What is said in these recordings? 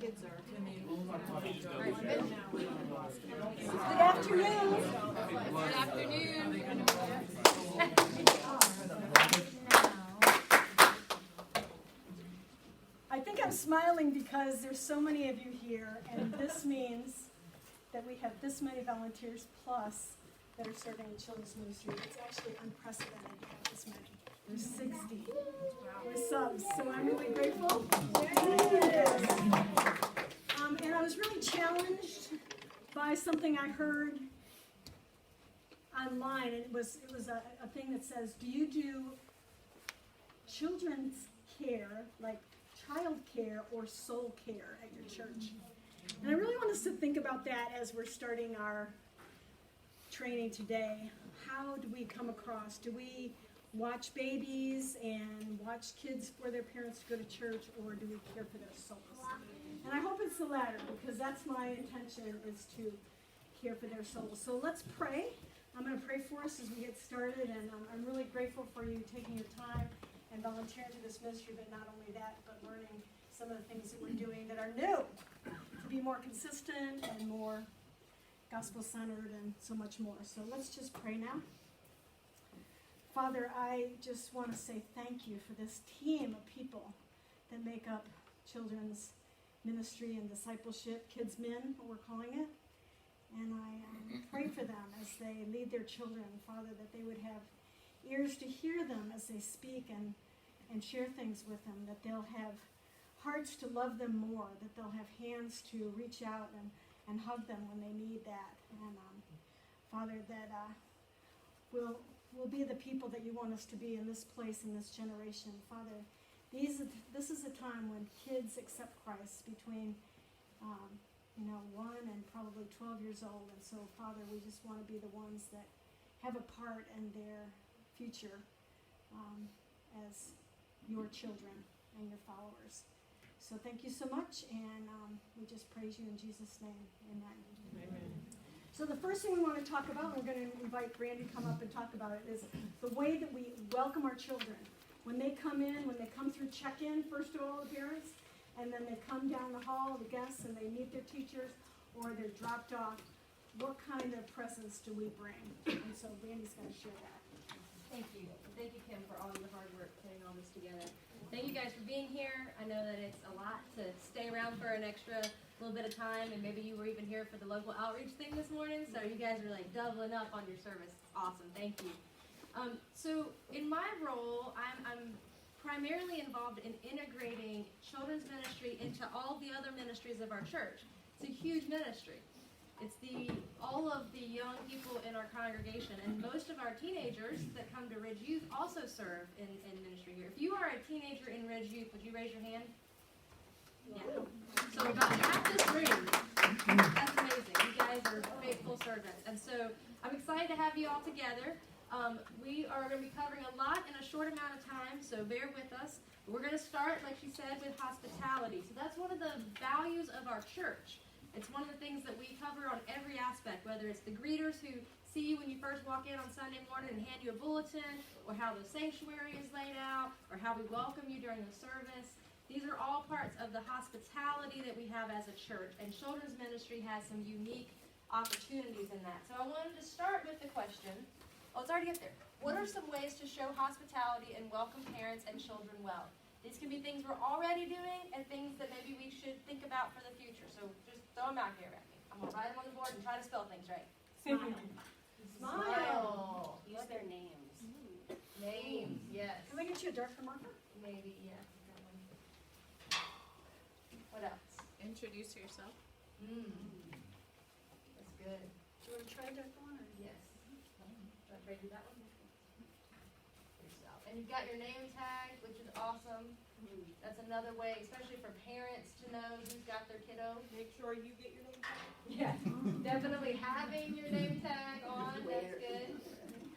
kids are. Good afternoon. Good afternoon. I think I'm smiling because there's so many of you here, and this means that we have this many volunteers plus that are serving in children's ministry. It's actually unprecedented to have this many. There's 60 with subs, so I'm really grateful. And I was really challenged by something I heard online, and it was a thing that says, do you do children's care, like child care or soul care at your church? And I really want us to think about that as we're starting our training today. How do we come across? Do we watch babies and watch kids for their parents to go to church, or do we care for their souls? And I hope it's the latter, because that's my intention, is to care for their souls. So let's pray. I'm going to pray for us as we get started, and I'm really grateful for you taking your time and volunteering to this ministry, but not only that, but learning some of the things that we're doing that are new, to be more consistent and more gospel-centered and so much more. So let's just pray now. Father, I just want to say thank you for this team of people that make up children's ministry and discipleship, Kids Men, what we're calling it. And I pray for them as they lead their children, Father, that they would have ears to hear them as they speak and share things with them, that they'll have hearts to love them more, that they'll have hands to reach out and hug them when they need that. And Father, that we'll be the people that you want us to be in this place, in this generation. Father, this is a time when kids accept Christ between 1 and probably 12 years old. And so, Father, we just want to be the ones that have a part in their future as your children and your followers. So thank you so much, and we just praise you in Jesus' name. Amen. Amen. So the first thing we want to talk about, and we're going to invite Brandy to come up and talk about it, is the way that we welcome our children. When they come in, when they come through check-in, first of all, the parents, and then they come down the hall, the guests, and they meet their teachers, or they're dropped off, what kind of presents do we bring? And so Brandy's going to share that. Thank you. Thank you, Kim, for all your hard work putting all this together. Thank you guys for being here. I know that it's a lot to stay around for an extra little bit of time, and maybe you were even here for the local outreach thing this morning, so you guys are like doubling up on your service. Awesome. Thank you. So in my role, I'm primarily involved in integrating children's ministry into all the other ministries of our church. It's a huge ministry. It's all of the young people in our congregation, and most of our teenagers that come to Ridge Youth also serve in ministry here. If you are a teenager in Ridge Youth, would you raise your hand? Yeah. So about half this room. That's amazing. You guys are faithful servants. And so I'm excited to have you all together. We are going to be covering a lot in a short amount of time, so bear with us. We're going to start, like she said, with hospitality. So that's one of the values of our church. It's one of the things that we cover on every aspect, whether it's the greeters who see you when you first walk in on Sunday morning and hand you a bulletin, or how the sanctuary is laid out, or how we welcome you during the service. These are all parts of the hospitality that we have as a church, and children's ministry has some unique opportunities in that. So I wanted to start with the question, it's already up there. What are some ways to show hospitality and welcome parents and children well? These can be things we're already doing and things that maybe we should think about for the future. So just throw them out here at me. I'm going to write them on the board and try to spell things right. Smile. Smile. Use their names. Names, yes. Can we get you a darker marker? Maybe, yeah. What else? Introduce yourself. That's good. Do you want to try a darker one? Or? Yes. Should I try to do that one? Yourself. And you've got your name tag, which is awesome. That's another way, especially for parents, to know who's got their kiddo. Make sure you get your name tag. Yes, definitely having your name tag on, that's good.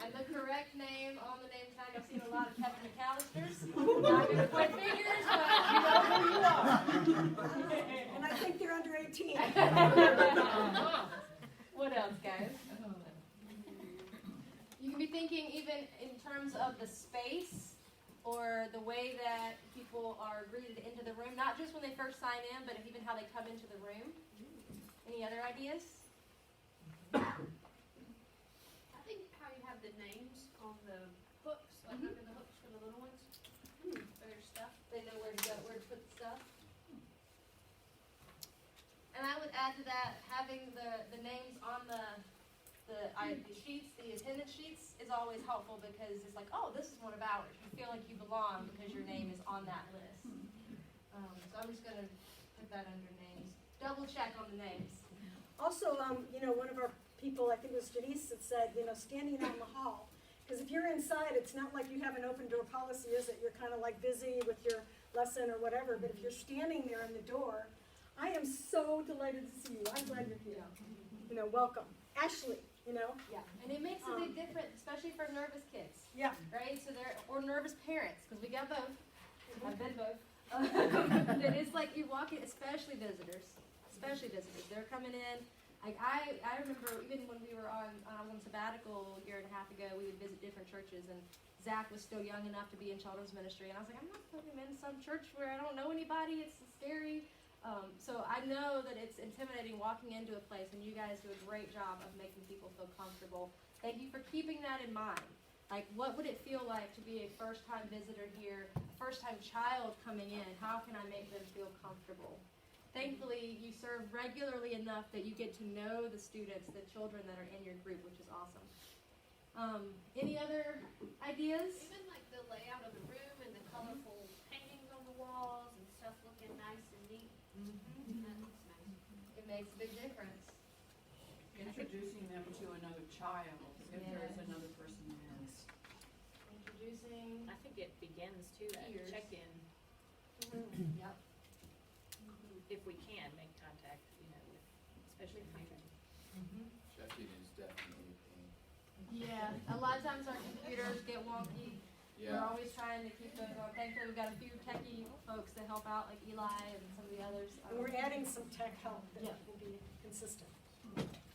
And the correct name on the name tag. I've seen a lot of Kevin McAllisters. Not going to point fingers, but you know who you are. And I think they're under 18. What else, guys? You can be thinking even in terms of the space or the way that people are greeted into the room, not just when they first sign in, but even how they come into the room. Any other ideas? I think how you have the names on the hooks, like under the hooks for the little ones, for their stuff. They know where to go, where to put the stuff. And I would add to that, having the names on the sheets, the attendance sheets, is always helpful because it's like, oh, this is one of ours. You feel like you belong because your name is on that list. So I'm just going to put that under names. Double check on the names. Also, one of our people, I think it was Janice, that said, standing out in the hall. Because if you're inside, it's not like you have an open door policy, is it? You're kind of like busy with your lesson or whatever. But if you're standing there in the door, I am so delighted to see you. I'm glad you're here. Welcome. Ashley, Yeah, and it makes a big difference, especially for nervous kids. Yeah. Right? Or nervous parents, because we got both. I've been both. That it's like you walk in, especially visitors. They're coming in. I remember even when we were on sabbatical a year and a half ago, we would visit different churches, and Zach was still young enough to be in children's ministry, and I was like, I'm not putting him in some church where I don't know anybody. It's scary. So I know that it's intimidating walking into a place, and you guys do a great job of making people feel comfortable. Thank you for keeping that in mind. Like, what would it feel like to be a first-time visitor here, a first-time child coming in? How can I make them feel comfortable? Thankfully, you serve regularly enough that you get to know the students, the children that are in your group, which is awesome. Any other ideas? Even like the layout of the room and the colorful paintings on the walls and stuff looking nice and neat. That looks nice. It makes a big difference. Introducing them to another child, if there's another person there. Introducing. I think it begins too at Peers. check-in, Yep. if we can make contact, with, especially children. Check-in is definitely a pain. Yeah, a lot of times our computers get wonky. We're Yeah, always trying to keep those on. Thankfully, we've got a few techie folks that help out, like Eli and some of the others. And we're adding some tech help that Yeah. will be consistent.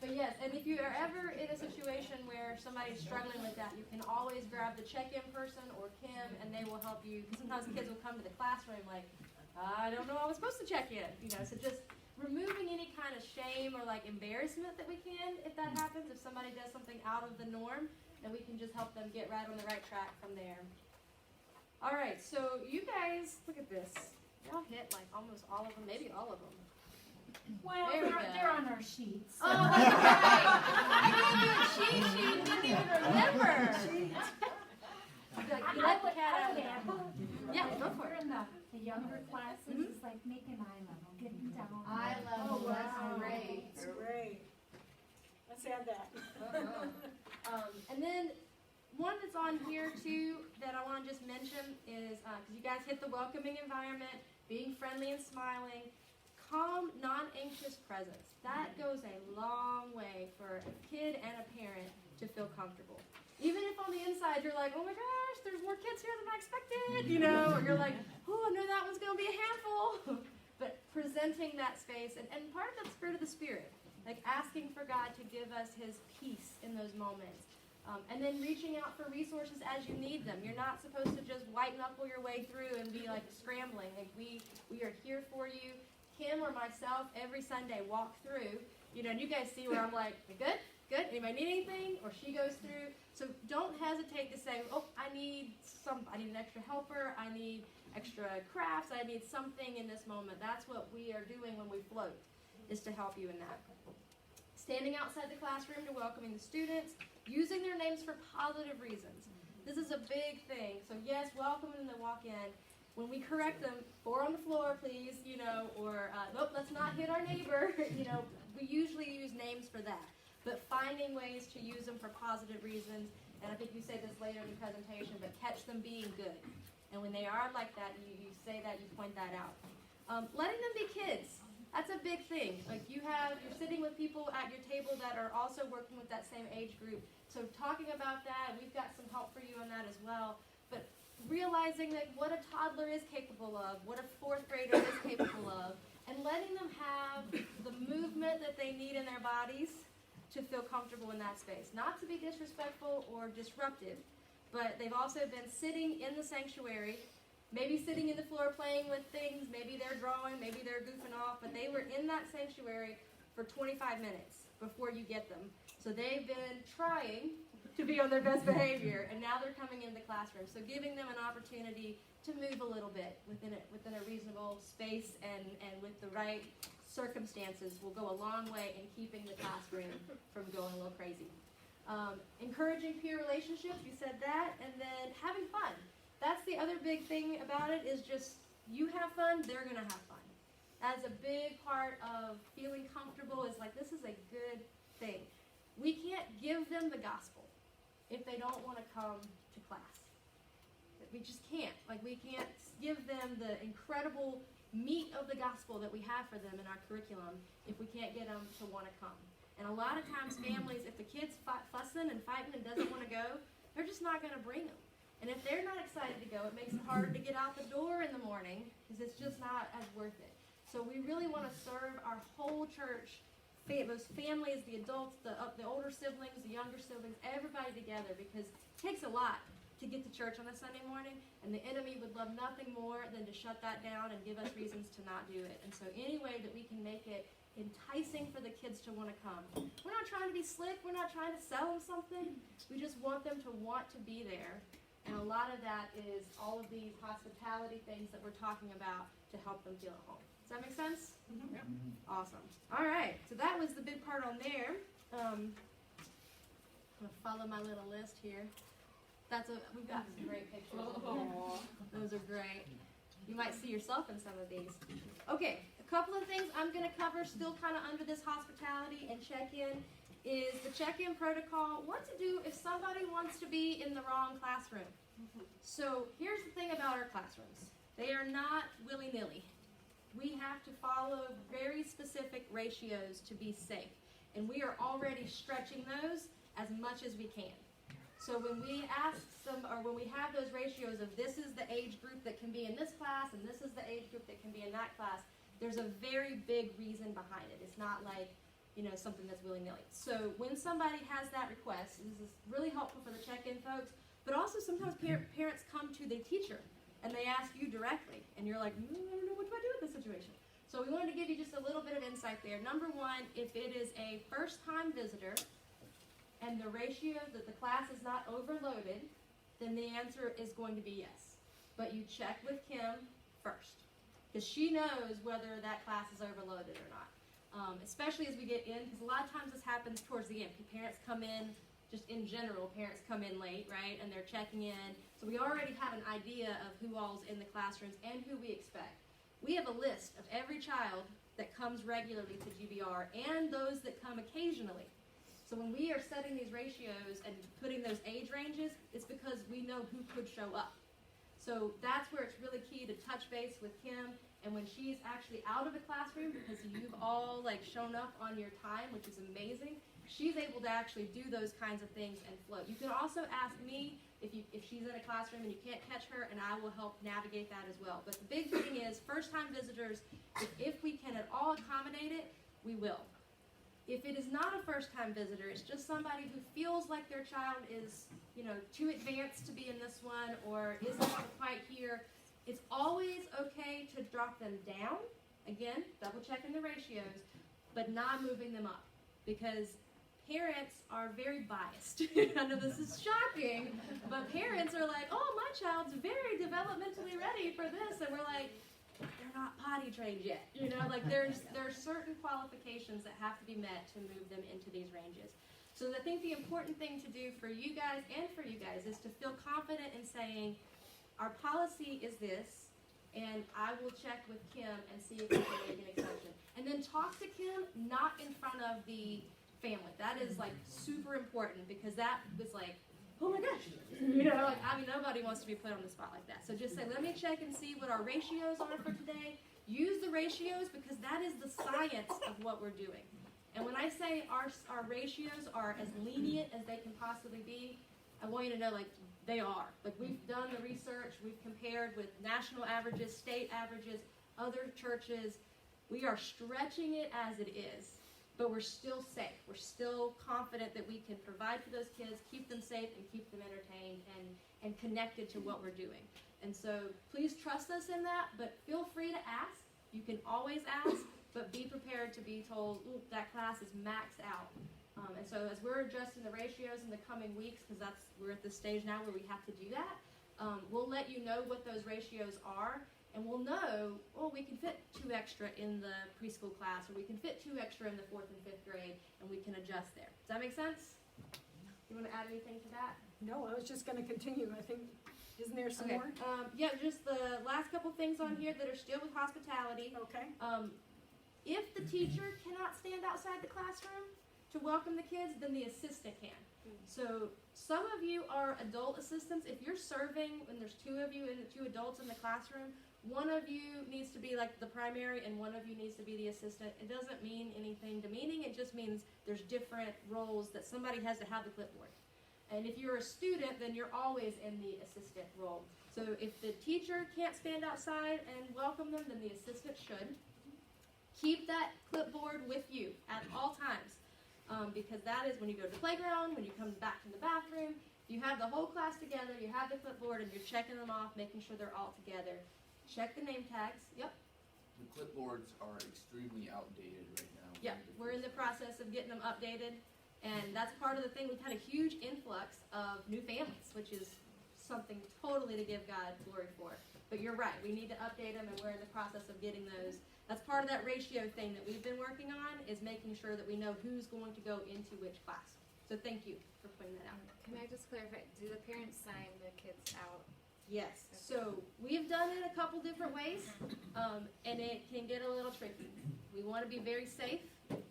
But yes, and if you are ever in a situation where somebody's struggling with that, you can always grab the check-in person or Kim, and they will help you. Because sometimes kids will come to the classroom like, I don't know I was supposed to check in. So just removing any kind of shame or like embarrassment that we can, if that happens, if somebody does something out of the norm, then we can just help them get right on the right track from there. All right, so you guys, look at this. Y'all hit like almost all of them, maybe all of them. Well, There we go. they're on our sheets. Oh, that's right. I gave you a cheat sheet and didn't even remember. Like, you let the cat out of the bag. Yeah, go for We're it. in the younger classes. It's like making eye level, getting down. Eye level, wow. that's great. Great. Let's add that. And then one that's on here too that I want to just mention is, because you guys hit the welcoming environment, being friendly and smiling, calm, non-anxious presence. That goes a long way for a kid and a parent to feel comfortable. Even if on the inside you're like, oh my gosh, there's more kids here than I expected, or you're like, oh, I know that one's going to be a handful. But presenting that space, and part of that's fruit of the Spirit, like asking for God to give us His peace in those moments. And then reaching out for resources as you need them. You're not supposed to just white knuckle your way through and be like scrambling. Like we are here for you. Kim or myself every Sunday walk through, and you guys see where I'm like, good? Anybody need anything? Or she goes through. So don't hesitate to say, oh, I need an extra helper. I need extra crafts. I need something in this moment. That's what we are doing when we float, is to help you in that. Standing outside the classroom to welcoming the students, using their names for positive reasons. This is a big thing. So yes, welcome them to walk in. When we correct them, 4 on the floor, please, or nope, let's not hit our neighbor. We usually use names for that. But finding ways to use them for positive reasons, and I think you say this later in the presentation, but catch them being good. And when they are like that, you say that, you point that out. Letting them be kids. That's a big thing. Like you're sitting with people at your table that are also working with that same age group. So talking about that, we've got some help for you on that as well. But realizing that what a toddler is capable of, what a 4th grader is capable of, and letting them have the movement that they need in their bodies to feel comfortable in that space. Not to be disrespectful or disruptive, but they've also been sitting in the sanctuary, maybe sitting in the floor playing with things, maybe they're drawing, maybe they're goofing off, but they were in that sanctuary for 25 minutes before you get them. So they've been trying to be on their best behavior, and now they're coming into the classroom. So giving them an opportunity to move a little bit within a reasonable space and with the right circumstances will go a long way in keeping the classroom from going a little crazy. Encouraging peer relationships, you said that, and then having fun. That's the other big thing about it is just you have fun, they're going to have fun. That's a big part of feeling comfortable is like this is a good thing. We can't give them the gospel if they don't want to come to class. We just can't. Like we can't give them the incredible meat of the gospel that we have for them in our curriculum if we can't get them to want to come. And a lot of times families, if the kid's fussing and fighting and doesn't want to go, they're just not going to bring them. And if they're not excited to go, it makes it harder to get out the door in the morning because it's just not as worth it. So we really want to serve our whole church, those families, the adults, the older siblings, the younger siblings, everybody together because it takes a lot to get to church on a Sunday morning, and the enemy would love nothing more than to shut that down and give us reasons to not do it. And so any way that we can make it enticing for the kids to want to come. We're not trying to be slick. We're not trying to sell them something. We just want them to want to be there. And a lot of that is all of these hospitality things that we're talking about to help them feel at home. Does that make sense? Mm-hmm. Yep. Awesome. All right. So that was the big part on there. I'm going to follow my little list here. We've got some great pictures. Those are great. You might see yourself in some of these. Okay, a couple of things I'm going to cover still kind of under this hospitality and check-in is the check-in protocol, what to do if somebody wants to be in the wrong classroom. So here's the thing about our classrooms. They are not willy-nilly. We have to follow very specific ratios to be safe. And we are already stretching those as much as we can. So when we when we have those ratios of this is the age group that can be in this class and this is the age group that can be in that class, there's a very big reason behind it. It's not like, something that's willy-nilly. So when somebody has that request, this is really helpful for the check-in folks, but also sometimes parents come to the teacher and they ask you directly, and you're like, I don't know, what do I do with this situation? So we wanted to give you just a little bit of insight there. Number one, if it is a first-time visitor, and the ratio that the class is not overloaded, then the answer is going to be yes. But you check with Kim first, because she knows whether that class is overloaded or not. Especially as we get in, because a lot of times this happens towards the end. Parents come in, just in general, parents come in late, right, and they're checking in. So we already have an idea of who all's in the classrooms and who we expect. We have a list of every child that comes regularly to GBR and those that come occasionally. So when we are setting these ratios and putting those age ranges, it's because we know who could show up. So that's where it's really key to touch base with Kim. And when she's actually out of the classroom, because you've all shown up on your time, which is amazing, she's able to actually do those kinds of things and float. You can also ask me if she's in a classroom and you can't catch her, and I will help navigate that as well. But the big thing is first-time visitors, if we can at all accommodate it, we will. If it is not a first-time visitor, it's just somebody who feels like their child is, too advanced to be in this one or isn't quite here, it's always okay to drop them down. Again, double-checking the ratios, but not moving them up because parents are very biased. I know this is shocking, but parents are like, oh, my child's very developmentally ready for this, and we're like, they're not potty trained yet. There's certain qualifications that have to be met to move them into these ranges. So I think the important thing to do for you guys and for you guys is to feel confident in saying, our policy is this, and I will check with Kim and see if we can make an exception. And then talk to Kim, not in front of the family. That is super important because that was oh my gosh, nobody wants to be put on the spot like that. So just say, let me check and see what our ratios are for today. Use the ratios because that is the science of what we're doing. And when I say our ratios are as lenient as they can possibly be, I want you to know they are. We've done the research, we've compared with national averages, state averages, other churches. We are stretching it as it is. but we're still safe. We're still confident that we can provide for those kids, keep them safe, and keep them entertained and connected to what we're doing. And so please trust us in that, but feel free to ask. You can always ask, but be prepared to be told, ooh, that class is maxed out. And so as we're adjusting the ratios in the coming weeks, because we're at the stage now where we have to do that, we'll let you know what those ratios are, and we'll know, we can fit 2 extra in the preschool class, or we can fit 2 extra in the 4th and 5th grade, and we can adjust there. Does that make sense? You want to add anything to that? No, I was just going to continue. I think, isn't there some more? Yeah, just the last couple things on here that are still with hospitality. Okay. If the teacher cannot stand outside the classroom to welcome the kids, then the assistant can. So some of you are adult assistants. If you're serving and there's 2 of you and 2 adults in the classroom, one of you needs to be like the primary and one of you needs to be the assistant. It doesn't mean anything demeaning. It just means there's different roles that somebody has to have the clipboard. And if you're a student, then you're always in the assistant role. So if the teacher can't stand outside and welcome them, then the assistant should. Keep that clipboard with you at all times. Because that is when you go to the playground, when you come back from the bathroom, you have the whole class together, you have the clipboard, and you're checking them off, making sure they're all together. Check the name tags. Yep. The clipboards are extremely outdated right now. Yeah, we're in the process of getting them updated, and that's part of the thing. We've had a huge influx of new families, which is something totally to give God glory for. But you're right, we need to update them, and we're in the process of getting those. That's part of that ratio thing that we've been working on, is making sure that we know who's going to go into which class. So thank you for pointing that out. Can I just clarify, do the parents sign the kids out? Yes, so we've done it a couple different ways, and it can get a little tricky. We want to be very safe,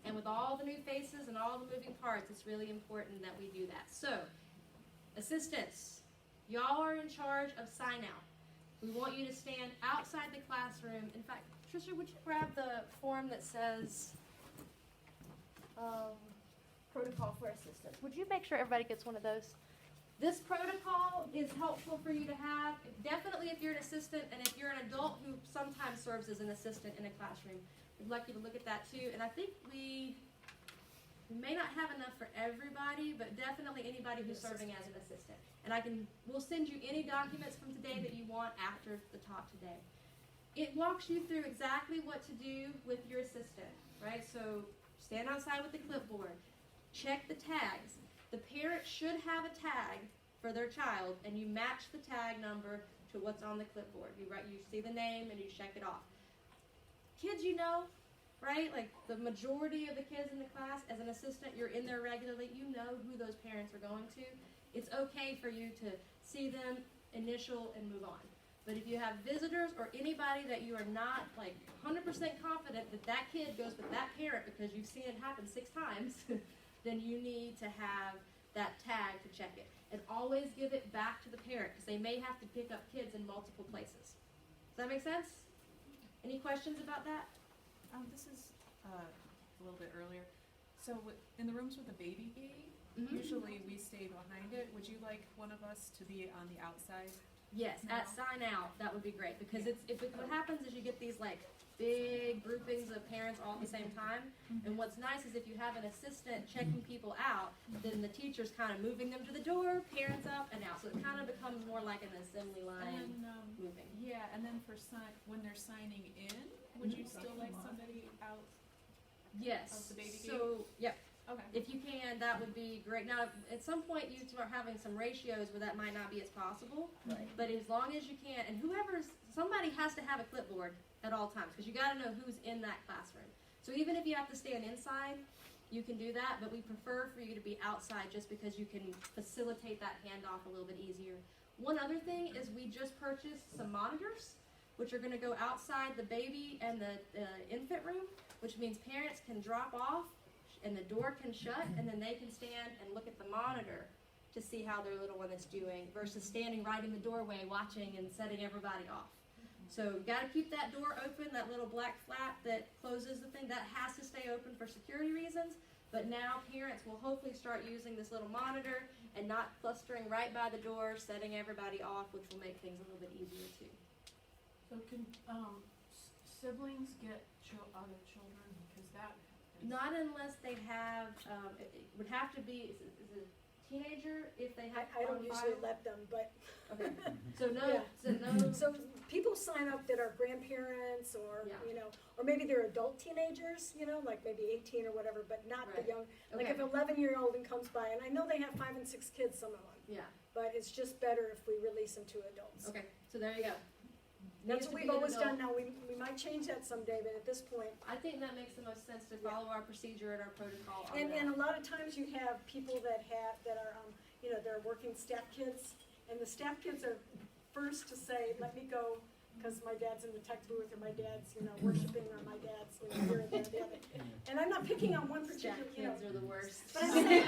and with all the new faces and all the moving parts, it's really important that we do that. So, assistants, y'all are in charge of sign out. We want you to stand outside the classroom. In fact, Trisha, would you grab the form that says protocol for assistants? Would you make sure everybody gets one of those? This protocol is helpful for you to have, definitely if you're an assistant, and if you're an adult who sometimes serves as an assistant in a classroom. We'd like you to look at that too. And I think we may not have enough for everybody, but definitely anybody who's serving as an assistant. And we'll send you any documents from today that you want after the talk today. It walks you through exactly what to do with your assistant, right? So stand outside with the clipboard, check the tags. The parent should have a tag for their child, and you match the tag number to what's on the clipboard. You see the name and you check it off. Kids, right? Like the majority of the kids in the class, as an assistant, you're in there regularly. You know who those parents are going to. It's okay for you to see them, initial, and move on. But if you have visitors or anybody that you are not 100% confident that that kid goes with that parent because you've seen it happen 6 times, then you need to have that tag to check it. And always give it back to the parent because they may have to pick up kids in multiple places. Does that make sense? Any questions about that? This is a little bit earlier. So in the rooms with the baby gate, usually we stay behind it. Would you like one of us to be on the outside? Yes, No. at sign out, that would be great because what happens is you get these big groupings of parents all at the same time. And what's nice is if you have an assistant checking people out, then the teacher's kind of moving them to the door, parents up and out. So it kind of becomes more like an assembly line moving. Yeah, and then when they're signing in, would you still like somebody out? Yes. Of the baby so, yep. Okay. If you can, that would be great. Now, at some point, you start having some ratios where that might not be as possible. Right. But as long as you can, and somebody has to have a clipboard at all times because you got to know who's in that classroom. So even if you have to stand inside, you can do that. But we prefer for you to be outside just because you can facilitate that handoff a little bit easier. One other thing is we just purchased some monitors, which are going to go outside the baby and the infant room, which means parents can drop off and the door can shut, and then they can stand and look at the monitor to see how their little one is doing versus standing right in the doorway watching and setting everybody off. So you got to keep that door open, that little black flap that closes the thing. That has to stay open for security reasons. But now parents will hopefully start using this little monitor and not clustering right by the door, setting everybody off, which will make things a little bit easier too. So can siblings get other children? Because that Not unless they have, it would have to be, is it a teenager if they have I don't on usually file? let them, but. Okay, so no, Yeah. so no, So people sign up that are grandparents or, Yeah. you know, or maybe they're adult teenagers, you know, like maybe 18 or whatever, but not the Right. young. Like Okay. if an 11-year-old and comes by, and I know they have 5 and 6 kids, some of them, yeah, but it's just better if we release them to adults. okay, so there you go. That's Needs what to we've be an always done. adult. Now, we might change that someday, but at this point, I think that makes the most sense to follow our procedure and our protocol on and that. a lot of times you have people that are, you know, they're working staff kids, and the staff kids are first to say, let me go, because my dad's in the tech booth, or my dad's, you know, worshiping, or my dad's, you know, here and there, the other. And I'm not picking on one particular, Jack you know, kids are the worst. but I'm saying,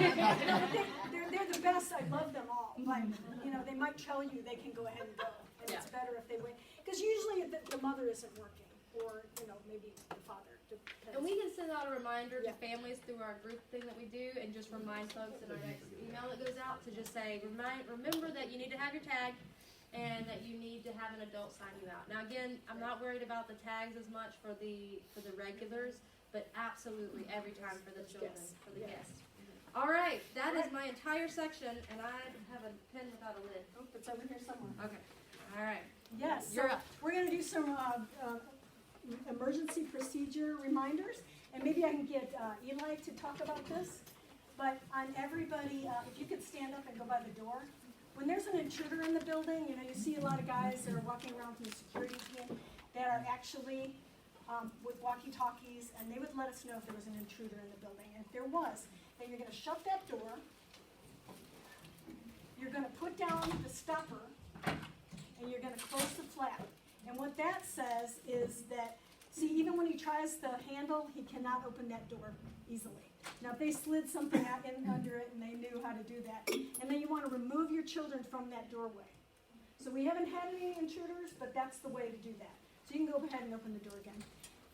they're the best, I love them all, but, you know, they might tell you they can go ahead and go, and it's better if they wait. Because usually the mother isn't working, or, you know, maybe the father, depends. And we can send out a reminder Yeah. to families through our group thing that we do, and just remind folks in our next email that goes out to just say, remember that you need to have your tag, and that you need to have an adult sign you out. Now again, I'm not worried about the tags as much for the regulars, but absolutely every time for the children, Yes. for the Yeah. guests. All right, that All is my entire section, and I have a pen without a lid. Oh, it's over here somewhere. Okay, all right. Yes, You're so up. we're gonna do some, emergency procedure reminders, and maybe I can get, Eli to talk about this. But on everybody, if you could stand up and go by the door. When there's an intruder in the building, you know, you see a lot of guys that are walking around from the security team that are actually, with walkie-talkies, and they would let us know if there was an intruder in the building. And if there was, then you're gonna shut that door. You're gonna put down the stopper, and you're gonna close the flap. And what that says is that, see, even when he tries the handle, he cannot open that door easily. Now, if they slid something out in under it and they knew how to do that, and then you wanna remove your children from that doorway. So we haven't had any intruders, but that's the way to do that. So you can go ahead and open the door again.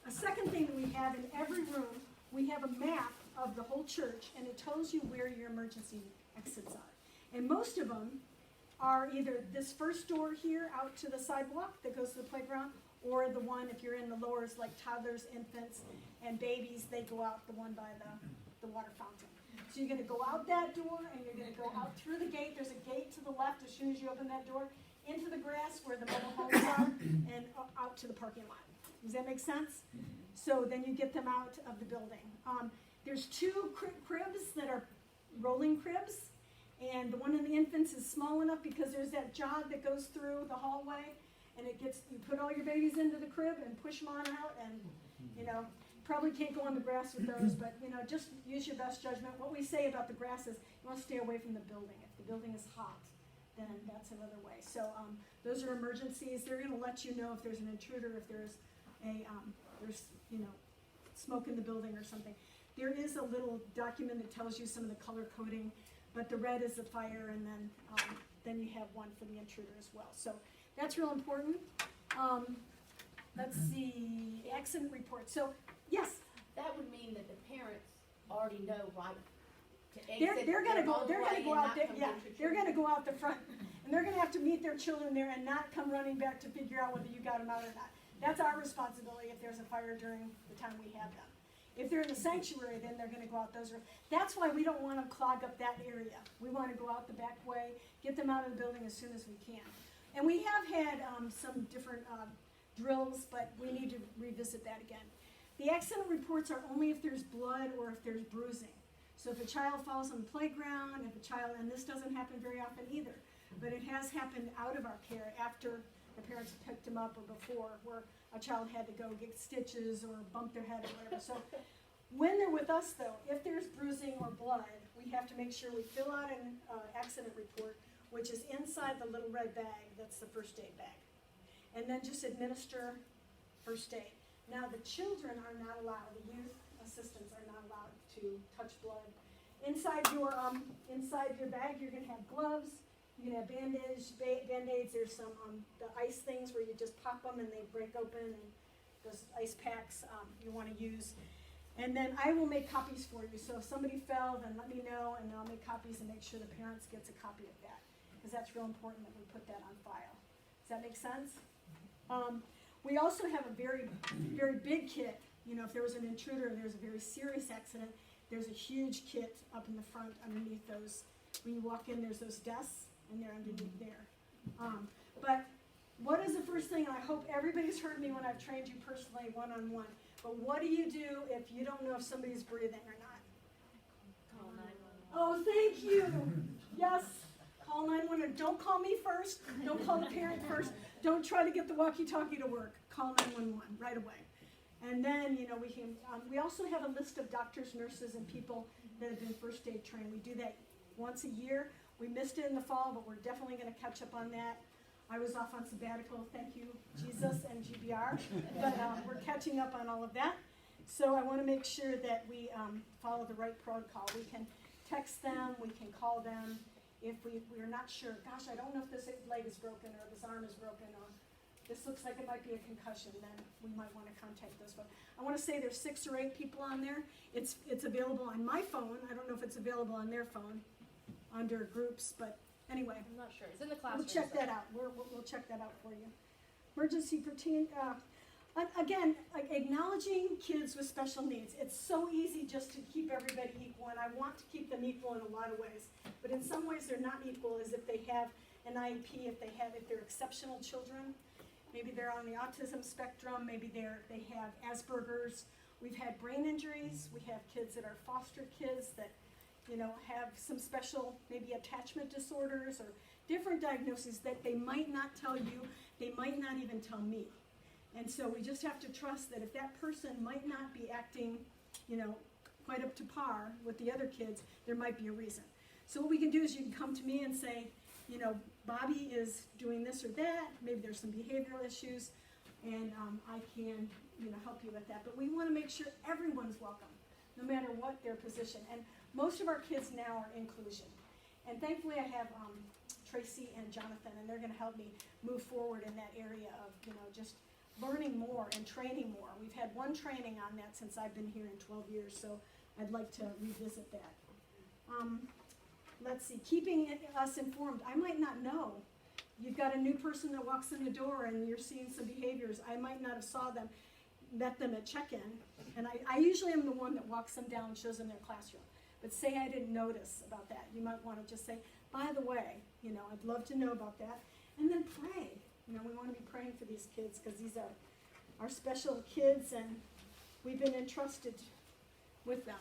A second thing that we have in every room, we have a map of the whole church, and it tells you where your emergency exits are. And most of them are either this first door here out to the sidewalk that goes to the playground, or the one, if you're in the lowers, like toddlers, infants, and babies, they go out the one by the water fountain. So you're gonna go out that door, and you're gonna go out through the gate. There's a gate to the left as soon as you open that door, into the grass where the mobile homes are, and out to the parking lot. Does that make sense? So then you get them out of the building. There's 2 cribs that are rolling cribs, and the one in the infants is small enough because there's that jog that goes through the hallway, and you put all your babies into the crib and push them on out, and, you know, probably can't go on the grass with those, but, you know, just use your best judgment. What we say about the grass is you want to stay away from the building. If the building is hot, then that's another way. So those are emergencies. They're going to let you know if there's an intruder, if there's you know, smoke in the building or something. There is a little document that tells you some of the color coding, but the red is the fire, and then you have one for the intruder as well. So that's real important. Let's see, accident report. So yes, That would mean that the parents already know, right, to exit. they're gonna go. own They're way gonna go and out not there. come Yeah, get your they're children. gonna go out the front, and they're gonna have to meet their children there and not come running back to figure out whether you got them out or not. That's our responsibility if there's a fire during the time we have them. If they're in the sanctuary, then they're gonna go out those roads. That's why we don't wanna clog up that area. We wanna go out the back way, get them out of the building as soon as we can. And we have had some different drills, but we need to revisit that again. The accident reports are only if there's blood or if there's bruising. So if a child falls on the playground, and this doesn't happen very often either, but it has happened out of our care after the parents picked them up or before, where a child had to go get stitches or bump their head or whatever. So when they're with us though, if there's bruising or blood, we have to make sure we fill out an accident report, which is inside the little red bag, that's the first aid bag. And then just administer first aid. Now the children are not allowed, the youth assistants are not allowed to touch blood. Inside your bag, you're gonna have gloves, you're gonna have Band-Aids, there's some, the ice things where you just pop them and they break open, and those ice packs, you wanna use. And then I will make copies for you, so if somebody fell, then let me know, and I'll make copies and make sure the parents gets a copy of that, because that's real important that we put that on file. Does that make sense? We also have a very, very big kit You know, if there was an intruder, there's a very serious accident, there's a huge kit up in the front underneath those. When you walk in, there's those desks, and they're underneath there. But what is the first thing, and I hope everybody's heard me when I've trained you personally one-on-one, but what do you do if you don't know if somebody's breathing or not? Call 911. Oh, thank you. Yes, call 911. Don't call me first. Don't call the parent first. Don't try to get the walkie-talkie to work. Call 911 right away. And then, you know, we can. We also have a list of doctors, nurses, and people that have been first aid trained. We do that once a year. We missed it in the fall, but we're definitely going to catch up on that. I was off on sabbatical, thank you, Jesus and GBR, but we're catching up on all of that. So I want to make sure that we follow the right protocol. We can text them, we can call them if we're not sure. Gosh, I don't know if this leg is broken or this arm is broken or this looks like it might be a concussion, then we might want to contact those folks. I want to say there's 6 or 8 people on there. It's available on my phone. I don't know if it's available on their phone under groups, but anyway. I'm not sure. It's in the classroom. We'll check that out. We'll check that out for you. Emergency routine. Again, acknowledging kids with special needs. It's so easy just to keep everybody equal, and I want to keep them equal in a lot of ways. But in some ways, they're not equal, as if they have an IEP, if they're exceptional children. Maybe they're on the autism spectrum. Maybe they have Asperger's. We've had brain injuries. We have kids that are foster kids that, you know, have some special, maybe attachment disorders or different diagnoses that they might not tell you, they might not even tell me. And so we just have to trust that if that person might not be acting, you know, quite up to par with the other kids, there might be a reason. So what we can do is you can come to me and say, you know, Bobby is doing this or that, maybe there's some behavioral issues, and I can, you know, help you with that. But we want to make sure everyone's welcome, no matter what their position. And most of our kids now are inclusion. And thankfully I have Tracy and Jonathan, and they're going to help me move forward in that area of, you know, just learning more and training more. We've had one training on that since I've been here in 12 years, so I'd like to revisit that. Let's see, keeping us informed. I might not know. You've got a new person that walks in the door and you're seeing some behaviors. I might not have met them at check-in, and I usually am the one that walks them down and shows them their classroom. But say I didn't notice about that. You might want to just say, by the way, you know, I'd love to know about that. And then pray. You know, we want to be praying for these kids because these are our special kids and we've been entrusted with them.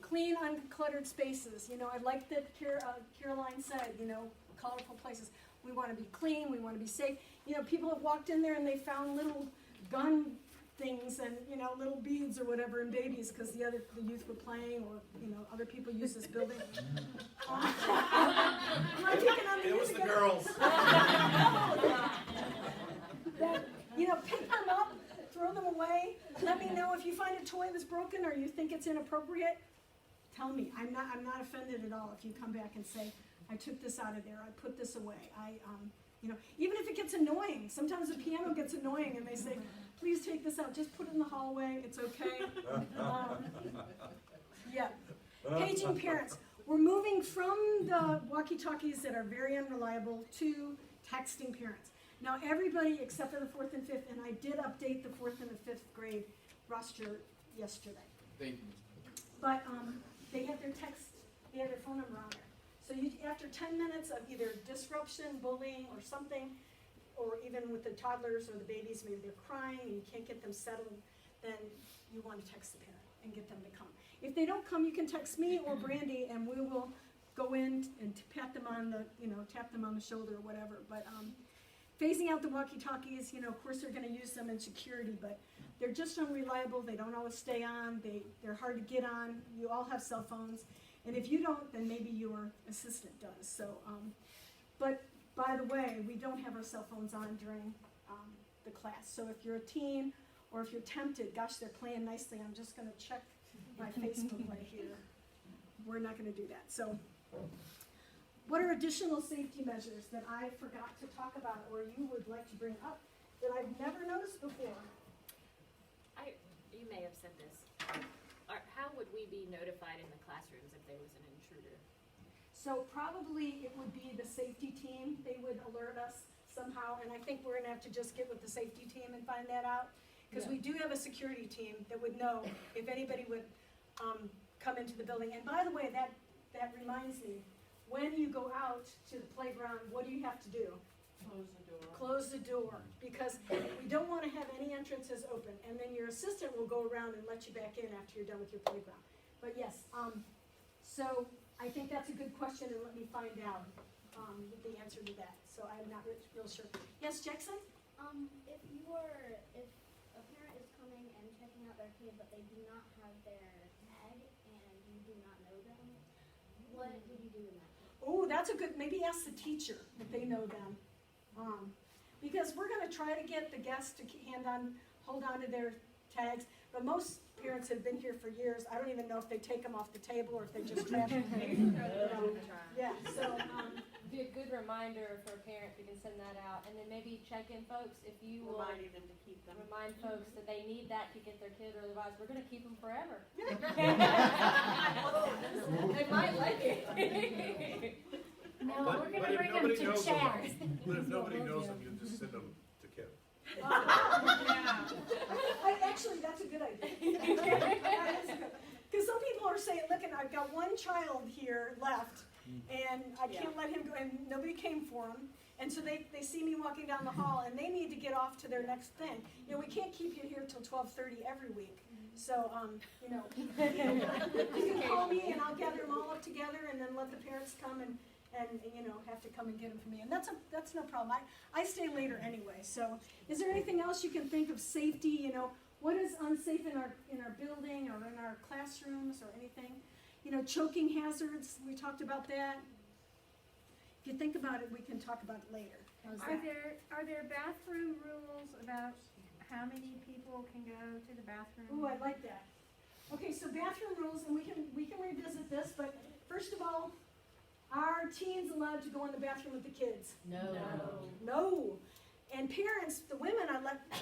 Clean, uncluttered spaces. You know, I like that Caroline said, you know, colorful places. We want to be clean. We want to be safe. You know, people have walked in there and they found little gun things and, you know, little beads or whatever in babies because the youth were playing, or, you know, other people use this building. Am I picking on the It youth was the again? girls. That, you know, pick them up, throw them away. Let me know if you find a toy that's broken or you think it's inappropriate. Tell me. I'm not offended at all if you come back and say, I took this out of there. I put this away. You know, even if it gets annoying. Sometimes the piano gets annoying and they say, please take this out. Just put it in the hallway. It's okay. Yeah. Paging parents. We're moving from the walkie-talkies that are very unreliable to texting parents. Now everybody except for the 4th and 5th, and I did update the 4th and the 5th grade roster yesterday. Thank you. But they have their phone number on there. So after 10 minutes of either disruption, bullying, or something, or even with the toddlers or the babies, maybe they're crying and you can't get them settled, then you want to text the parent and get them to come. If they don't come, you can text me or Brandy, and we will go in and pat them on the, you know, tap them on the shoulder or whatever. But phasing out the walkie-talkies, you know, of course they're going to use them in security, but they're just unreliable. They don't always stay on. They're hard to get on. You all have cell phones. And if you don't, then maybe your assistant does. So, but by the way, we don't have our cell phones on during the class. So if you're a teen or if you're tempted, gosh, they're playing nicely, I'm just going to check my Facebook right here. We're not going to do that. So what are additional safety measures that I forgot to talk about or you would like to bring up that I've never noticed before? You may have said this. How would we be notified in the classrooms if there was an intruder? So probably it would be the safety team. They would alert us somehow, and I think we're going to have to just get with the safety team and find that out. Because we do have a security team that would know if anybody would come into the building. And by the way, that reminds me, when you go out to the playground, what do you have to do? Close the door. Close the door, because we don't want to have any entrances open. And then your assistant will go around and let you back in after you're done with your playground. But yes, so I think that's a good question, and let me find out the answer to that. So I'm not real sure. Yes, Jackson? If a parent is coming and checking out their kid, but they do not have their tag and you do not know them, what would you do in that case? Oh, that's a good, maybe ask the teacher if they know them. Because we're gonna try to get the guests to hold on to their tags, but most parents have been here for years. I don't even know if they take them off the table or if they just trash them. Yeah, so, Be a good reminder for parents, we can send that out, and then maybe check in folks, if you will Reminding them to keep them. remind folks that they need that to get their kid, or otherwise we're gonna keep them forever. They might like it. No, But- we're but gonna if bring them nobody to knows them- Chaz. But if nobody knows them, you just send them to Kim. Actually, that's a good idea. Because some people are saying, look, and I've got one child here left, and I can't let him go, and nobody came for him. And so they see me walking down the hall, and they need to get off to their next thing. You know, we can't keep you here till 12:30 every week. So, you know, you can call me, and I'll gather them all up together, and then let the parents come and you know, have to come and get them for me. And that's no problem. I stay later anyway. So, is there anything else you can think of safety? You know, what is unsafe in our building or in our classrooms or anything? You know, choking hazards. We talked about that. If you think about it, we can talk about it later. Are there bathroom rules about how many people can go to the bathroom? Ooh, I like that. Okay, so bathroom rules, and we can revisit this, but first of all, are teens allowed to go in the bathroom with the kids? No. No. And parents, the women,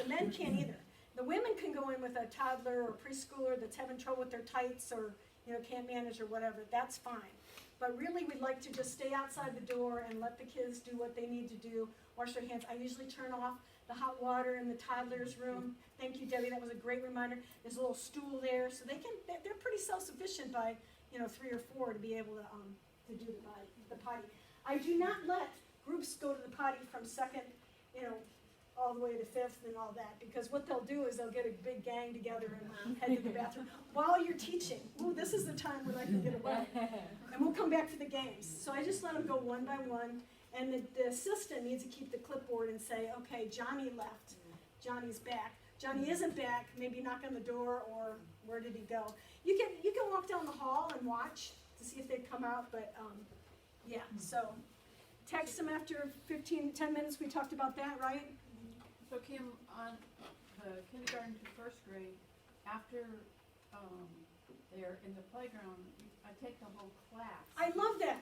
the men can't either. The women can go in with a toddler or preschooler that's having trouble with their tights or, you know, can't manage or whatever. That's fine. But really, we'd like to just stay outside the door and let the kids do what they need to do, wash their hands. I usually turn off the hot water in the toddler's room. Thank you, Debbie. That was a great reminder. There's a little stool there, so they're pretty self-sufficient by, you know, 3 or 4 to be able to do the potty. I do not let groups go to the potty from second, you know, all the way to 5th and all that, because what they'll do is they'll get a big gang together and head to the bathroom while you're teaching. Ooh, this is the time when I can get away. And we'll come back to the games. So I just let them go one by one, and the assistant needs to keep the clipboard and say, okay, Johnny left, Johnny's back. Johnny isn't back, maybe knock on the door, or where did he go? You can walk down the hall and watch to see if they've come out, but yeah, so text them after 10 minutes. We talked about that, right? So Kim, on the kindergarten to 1st grade, after they're in the playground, I take the whole class. I love that.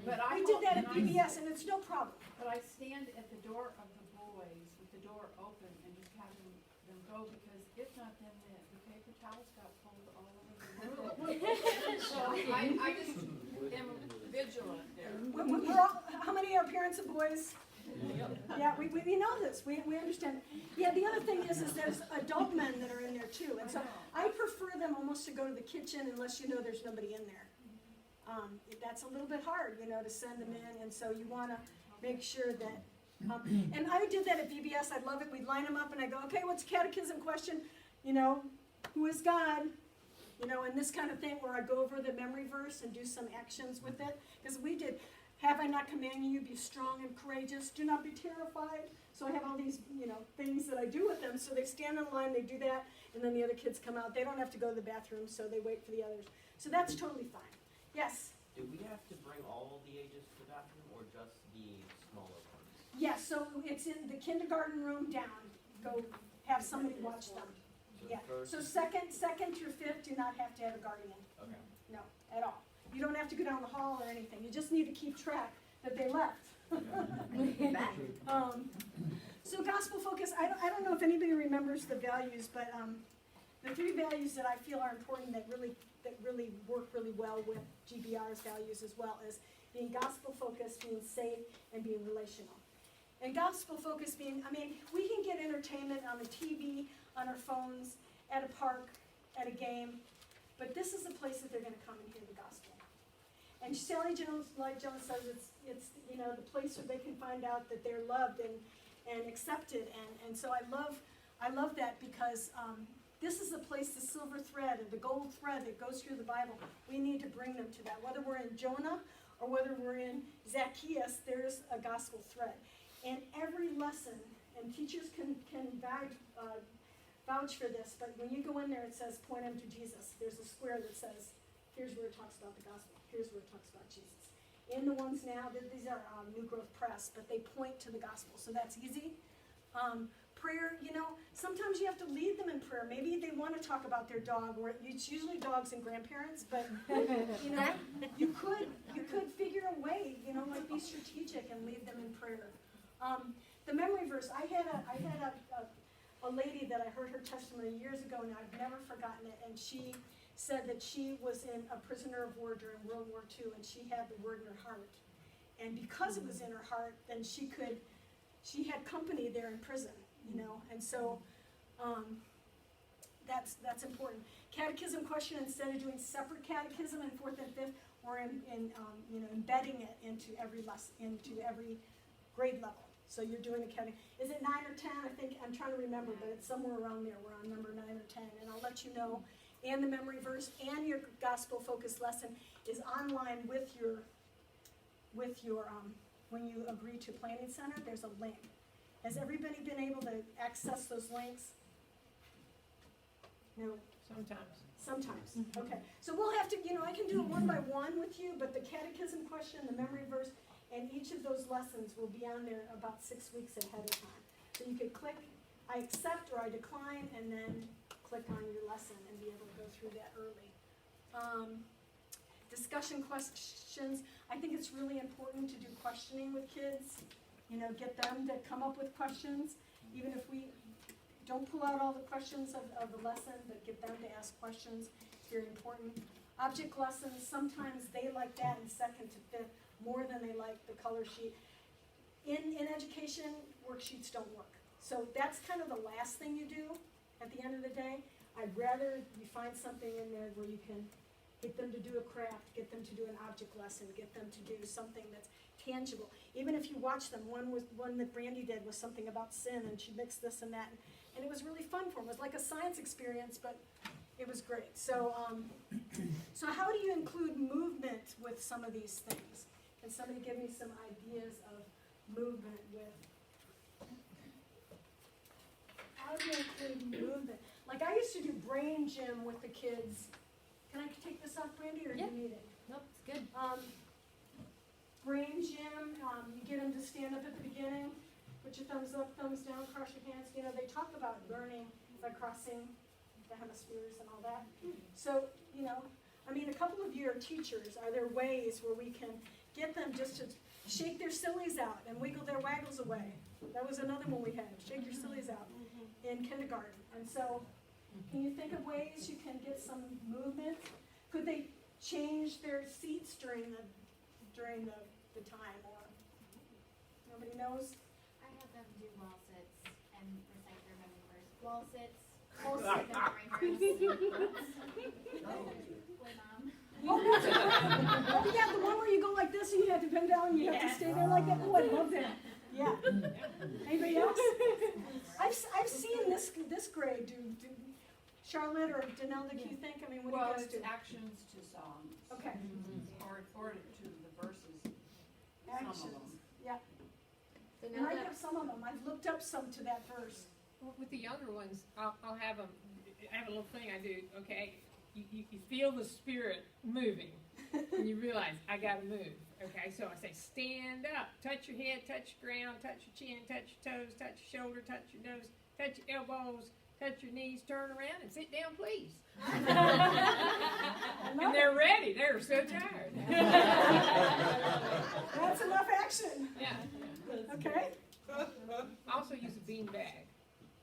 But We did that at BBS, and it's no problem. But I stand at the door of the boys with the door open and just have them go, because if not, then the paper towels got pulled all over the room. So I just am vigilant there. We're all, how many are parents of boys? Yeah, we know this. We understand. Yeah, the other thing is there's adult men that are in there too, and so I prefer them almost to go to the kitchen unless you know there's nobody in there. That's a little bit hard, you know, to send them in, and so you want to make sure that. And I did that at VBS. I love it. We'd line them up, and I go, okay, what's the catechism question? You know, who is God? You know, and this kind of thing, where I go over the memory verse and do some actions with it, because we did. Have I not commanded you, be strong and courageous, do not be terrified. So I have all these, you know, things that I do with them. So they stand in line, they do that, and then the other kids come out. They don't have to go to the bathroom, so they wait for the others. So that's totally fine. Yes? Do we have to bring all the ages to the bathroom, or just the smaller ones? Yes, so it's in the kindergarten room down. Go have somebody watch them. So Yeah. first- So second through 5th do not have to have a guardian. Okay. No, at all. You don't have to go down the hall or anything. You just need to keep track that they left. So gospel focus, I don't know if anybody remembers the values, but the 3 values that I feel are important that really work really well with GBR's values as well is being gospel focused, being safe, and being relational. And gospel focused being, I mean, we can get entertainment on the TV, on our phones, at a park, at a game. But this is the place that they're going to come and hear the gospel. And Sally Jones, like Jones says, it's you know, the place where they can find out that they're loved and accepted. And so I love that because this is the place, the silver thread and the gold thread that goes through the Bible. We need to bring them to that. Whether we're in Jonah or whether we're in Zacchaeus, there's a gospel thread. And every lesson, and teachers can vouch for this, but when you go in there, it says, point them to Jesus. There's a square that says, here's where it talks about the gospel. Here's where it talks about Jesus. In the ones now, these are New Growth Press, but they point to the gospel, so that's easy. Prayer, you know, sometimes you have to lead them in prayer. Maybe they want to talk about their dog, or it's usually dogs and grandparents, but you know, you could figure a way, you know, like be strategic and lead them in prayer. The memory verse, I had a lady that I heard her testimony years ago now, I've never forgotten it, and she said that she was in a prisoner of war during World War II, and she had the word in her heart. And because it was in her heart, then she had company there in prison, you know, and so that's important. Catechism question, instead of doing separate catechism in 4th and 5th, we're you know, embedding it into every lesson, into every grade level. So you're doing a catechism. Is it 9 or 10? I think, I'm trying to remember, but it's somewhere around there. We're on number 9 or 10, and I'll let you know. And the memory verse and your gospel-focused lesson is online with your when you agree to Planning Center, there's a link. Has everybody been able to access those links? No? Sometimes. Okay. So we'll have to, you know, I can do it one by one with you, but the catechism question, the memory verse, and each of those lessons will be on there about 6 weeks ahead of time. So you could click, I accept or I decline, and then click on your lesson and be able to go through that early. Discussion questions. I think it's really important to do questioning with kids. You know, get them to come up with questions. Even if we don't pull out all the questions of the lesson, but get them to ask questions. It's very important. Object lessons, sometimes they like that in 2nd to 5th more than they like the color sheet. In education, worksheets don't work. So that's kind of the last thing you do at the end of the day. I'd rather you find something in there where you can get them to do a craft, get them to do an object lesson, get them to do something that's tangible. Even if you watch them, one that Brandy did was something about sin, and she mixed this and that, and it was really fun for them. It was like a science experience, but it was great. So, so how do you include movement with some of these things? Can somebody give me some ideas of movement with? How do you include movement? Like I used to do brain gym with the kids. Can I take this off, Brandy, or do you need it? Nope, it's good. Brain gym, you get them to stand up at the beginning, put your thumbs up, thumbs down, cross your hands. You know, they talk about learning by crossing the hemispheres and all that. So, you know, I mean, a couple of you are teachers. Are there ways where we can get them just to shake their sillies out and wiggle their waggles away? That was another one we had, shake your sillies out in kindergarten. And so, can you think of ways you can get some movement? Could they change their seats during the time, or nobody knows? I have them do wall sits and recite their memory verse. Wall sits. Memory verse. With Oh, yeah, the one where you go like this and you have to bend down and you have to stay there like that. Oh, I love that. Yeah. Anybody else? I've seen this grade do Charlotte or Danelle, do you think? I mean, what do you guys do? Well, it's actions to songs. Okay. Or to the verses. Actions. Some of them. Yeah. And I have some of them. I've looked up some to that verse. Well, with the younger ones, I'll have them. I have a little thing I do. Okay, you feel the spirit moving, and you realize I got to move. Okay, so I say stand up, touch your head, touch your ground, touch your chin, touch your toes, touch your shoulder, touch your nose, touch your elbows, touch your knees, turn around and sit down, please. And they're ready. They're so tired. That's enough action. Yeah. Okay. I also use a bean bag.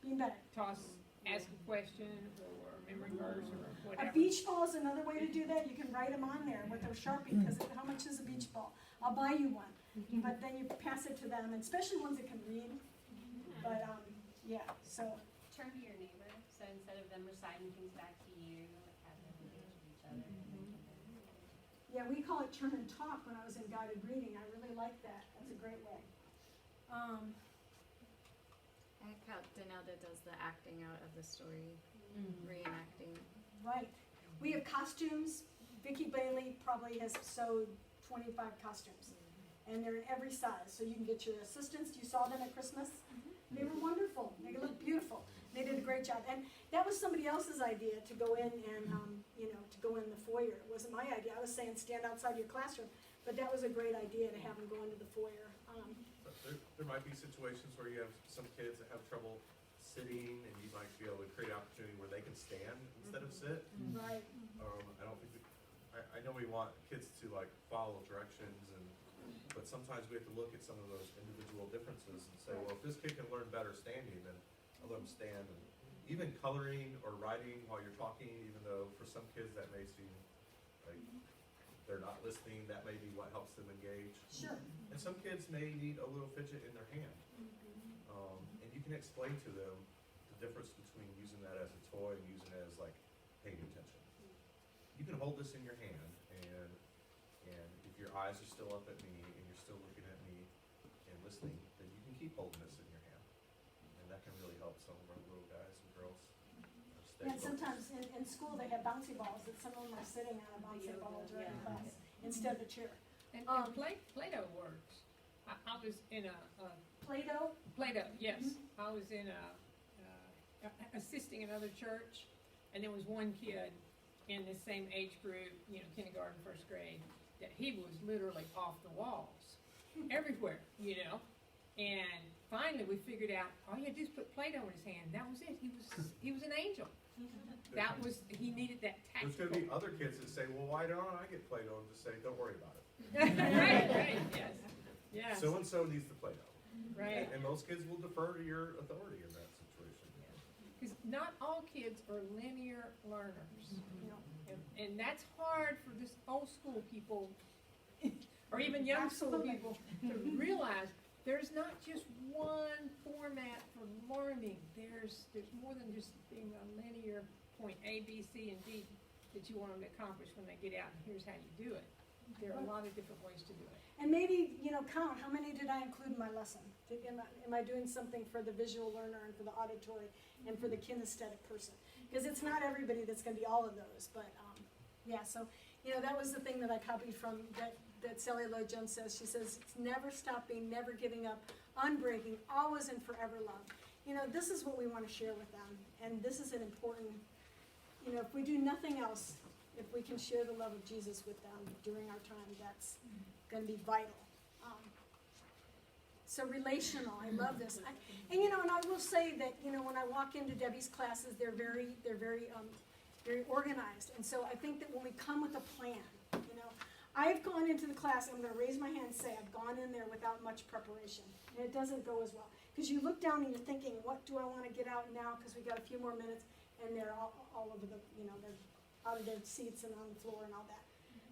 Beanbag. Toss, ask a question or a memory verse or whatever. A beach ball is another way to do that. You can write them on there with a Sharpie, because how much is a beach ball? I'll buy you one. But then you pass it to them, and especially ones that can read. But, yeah, so. Turn to your neighbor. them reciting things back to you, having them engage with each other. Yeah, we call it turn and talk when I was in guided reading. I really like that. That's a great way. I like how Danelda does the acting out of the story, reenacting. Right. We have costumes. Vicki Bailey probably has sewed 25 costumes. And they're in every size. So you can get your assistants. You saw them at Christmas? They were wonderful. They looked beautiful. They did a great job. And that was somebody else's idea to go in and, to go in the foyer. It wasn't my idea. I was saying stand outside your classroom. But that was a great idea to have them go into the foyer. There might be situations where you have some kids that have trouble sitting, and you might be able to create an opportunity where they can stand instead of sit. Right. I don't think I know we want kids to like follow directions, but sometimes we have to look at some of those individual differences and say, well, if this kid can learn better standing, then I'll let them stand. And even coloring or writing while you're talking, even though for some kids that may seem like they're not listening, that may be what helps them engage. Sure. And some kids may need a little fidget in their hand. And you can explain to them the difference between using that as a toy and using it as like paying attention. You can hold this in your hand, and if your eyes are still up at me and you're still looking at me and listening, then you can keep holding this in your hand. And that can really help some of our little guys and girls stay And focused. sometimes in school they have bouncy balls that some of them are sitting on a bouncy ball during class instead of a chair. And Play-Doh works. I was in a Play-Doh? Play-Doh, yes. I was in assisting another church, and there was one kid in the same age group, kindergarten, first grade, that he was literally off the walls, everywhere, And finally, we figured out all he had to do is put Play-Doh in his hand. That was it. He was an angel. He needed that There's tactical. going to be other kids that say, well, why don't I get Play-Doh? And just say, don't worry about it. right, yes. Yes. So-and-so needs the Play-Doh. Right. And most kids will defer to your authority in that situation. Because not all kids are linear learners. And that's hard for this old school people, or even young school people, to realize there's not just one format for learning. There's more than just being a linear point A, B, C, and D that you want them to accomplish when they get out, and here's how you do it. There are a lot of different ways to do it. And maybe, count, how many did I include in my lesson? Am I doing something for the visual learner and for the auditory and for the kinesthetic person? Because it's not everybody that's going to be all of those, but so, that was the thing that I copied from that Sally Lloyd Jones says. She says, it's never stopping, never giving up, unbreaking, always and forever love. This is what we want to share with them, and this is an important, if we do nothing else, if we can share the love of Jesus with them during our time, that's going to be vital. So relational, I love this. And I will say that, when I walk into Debbie's classes, they're very organized. And so I think that when we come with a plan, I've gone into the class, I'm going to raise my hand and say I've gone in there without much preparation. And it doesn't go as well. Because you look down and you're thinking, what do I want to get out now? Because we got a few more minutes, and they're all over the, they're out of their seats and on the floor and all that.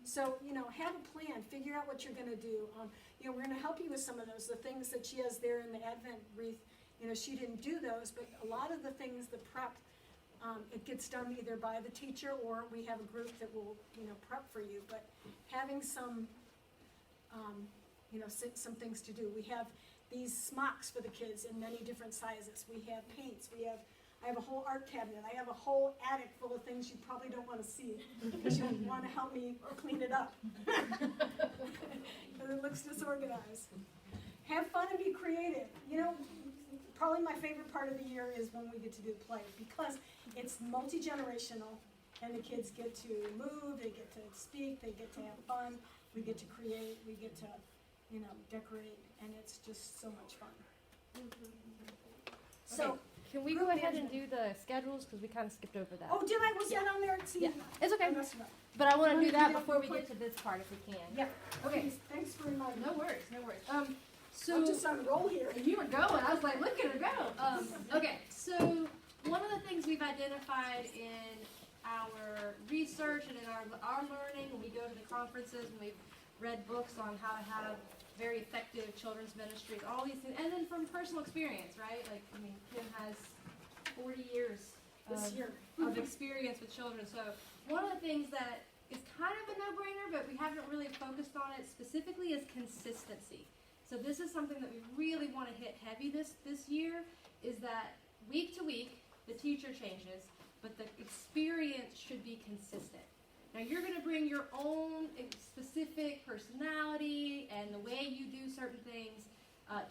So, have a plan. Figure out what you're going to do. We're going to help you with some of those. The things that she has there in the Advent wreath, she didn't do those, but a lot of the things, the prep, it gets done either by the teacher or we have a group that will, prep for you. But having some, some things to do. We have these smocks for the kids in many different sizes. We have paints. I have a whole art cabinet. I have a whole attic full of things you probably don't want to see because you want to help me clean it up. Because it looks disorganized. Have fun and be creative. Probably my favorite part of the year is when we get to do play because it's multi-generational and the kids get to move, they get to speak, they get to have fun, we get to create, we get to, decorate, and it's just so much fun. So. Can we go ahead and do the schedules, because we kind of skipped over that. Oh, did I? Was that on there? See, yeah, it's okay. But I want to do that before we get to this part, if we can. Yeah. Okay. Thanks for reminding me. No worries, no worries. So I'm just on a roll here. You were going. I was like, look at her go. Okay. So one of the things we've identified in our research and in our learning when we go to the conferences and we've read books on how to have very effective children's ministries, all these things, and then from personal experience, right? Like, Kim has 40 years this year. of experience with children. So one of the things that is kind of a no-brainer, but we haven't really focused on it specifically, is consistency. So this is something that we really want to hit heavy this year, is that week to week, the teacher changes, but the experience should be consistent. Now you're going to bring your own specific personality and the way you do certain things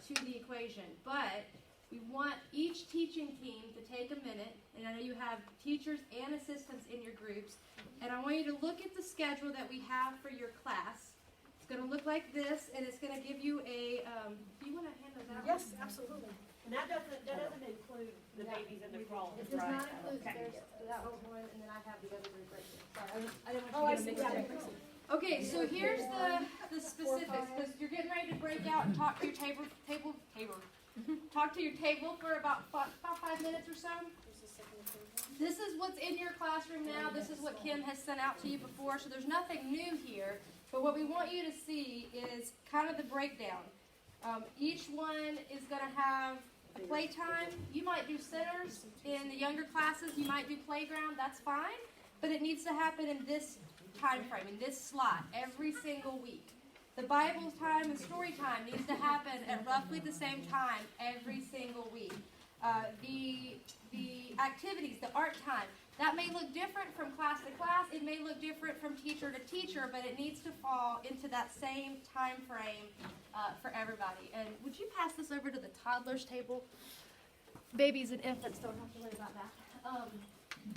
to the equation, but we want each teaching team to take a minute, and I know you have teachers and assistants in your groups, and I want you to look at the schedule that we have for your class. It's going to look like this, and it's going to give you a, do you want to hand those out? Yes, absolutely. And that doesn't include the babies and the crawls, It does right? not include, Okay. that was one, and then I have the other group right here. Sorry, I didn't Oh, want I you to see. get a mix up. Okay, so here's the specifics, because you're getting ready to break out and talk to your table. Talk to your table for about 5 minutes or so. This is what's in your classroom now. This is what Kim has sent out to you before, so there's nothing new here. But what we want you to see is kind of the breakdown. Each one is going to have a playtime. You might do centers in the younger classes. You might do playground. That's fine. But it needs to happen in this time frame, in this slot, every single week. The Bible time and story time needs to happen at roughly the same time every single week. The activities, the art time, that may look different from class to class. It may look different from teacher to teacher, but it needs to fall into that same time frame for everybody. And would you pass this over to the toddlers table? Babies and infants don't have to worry about that.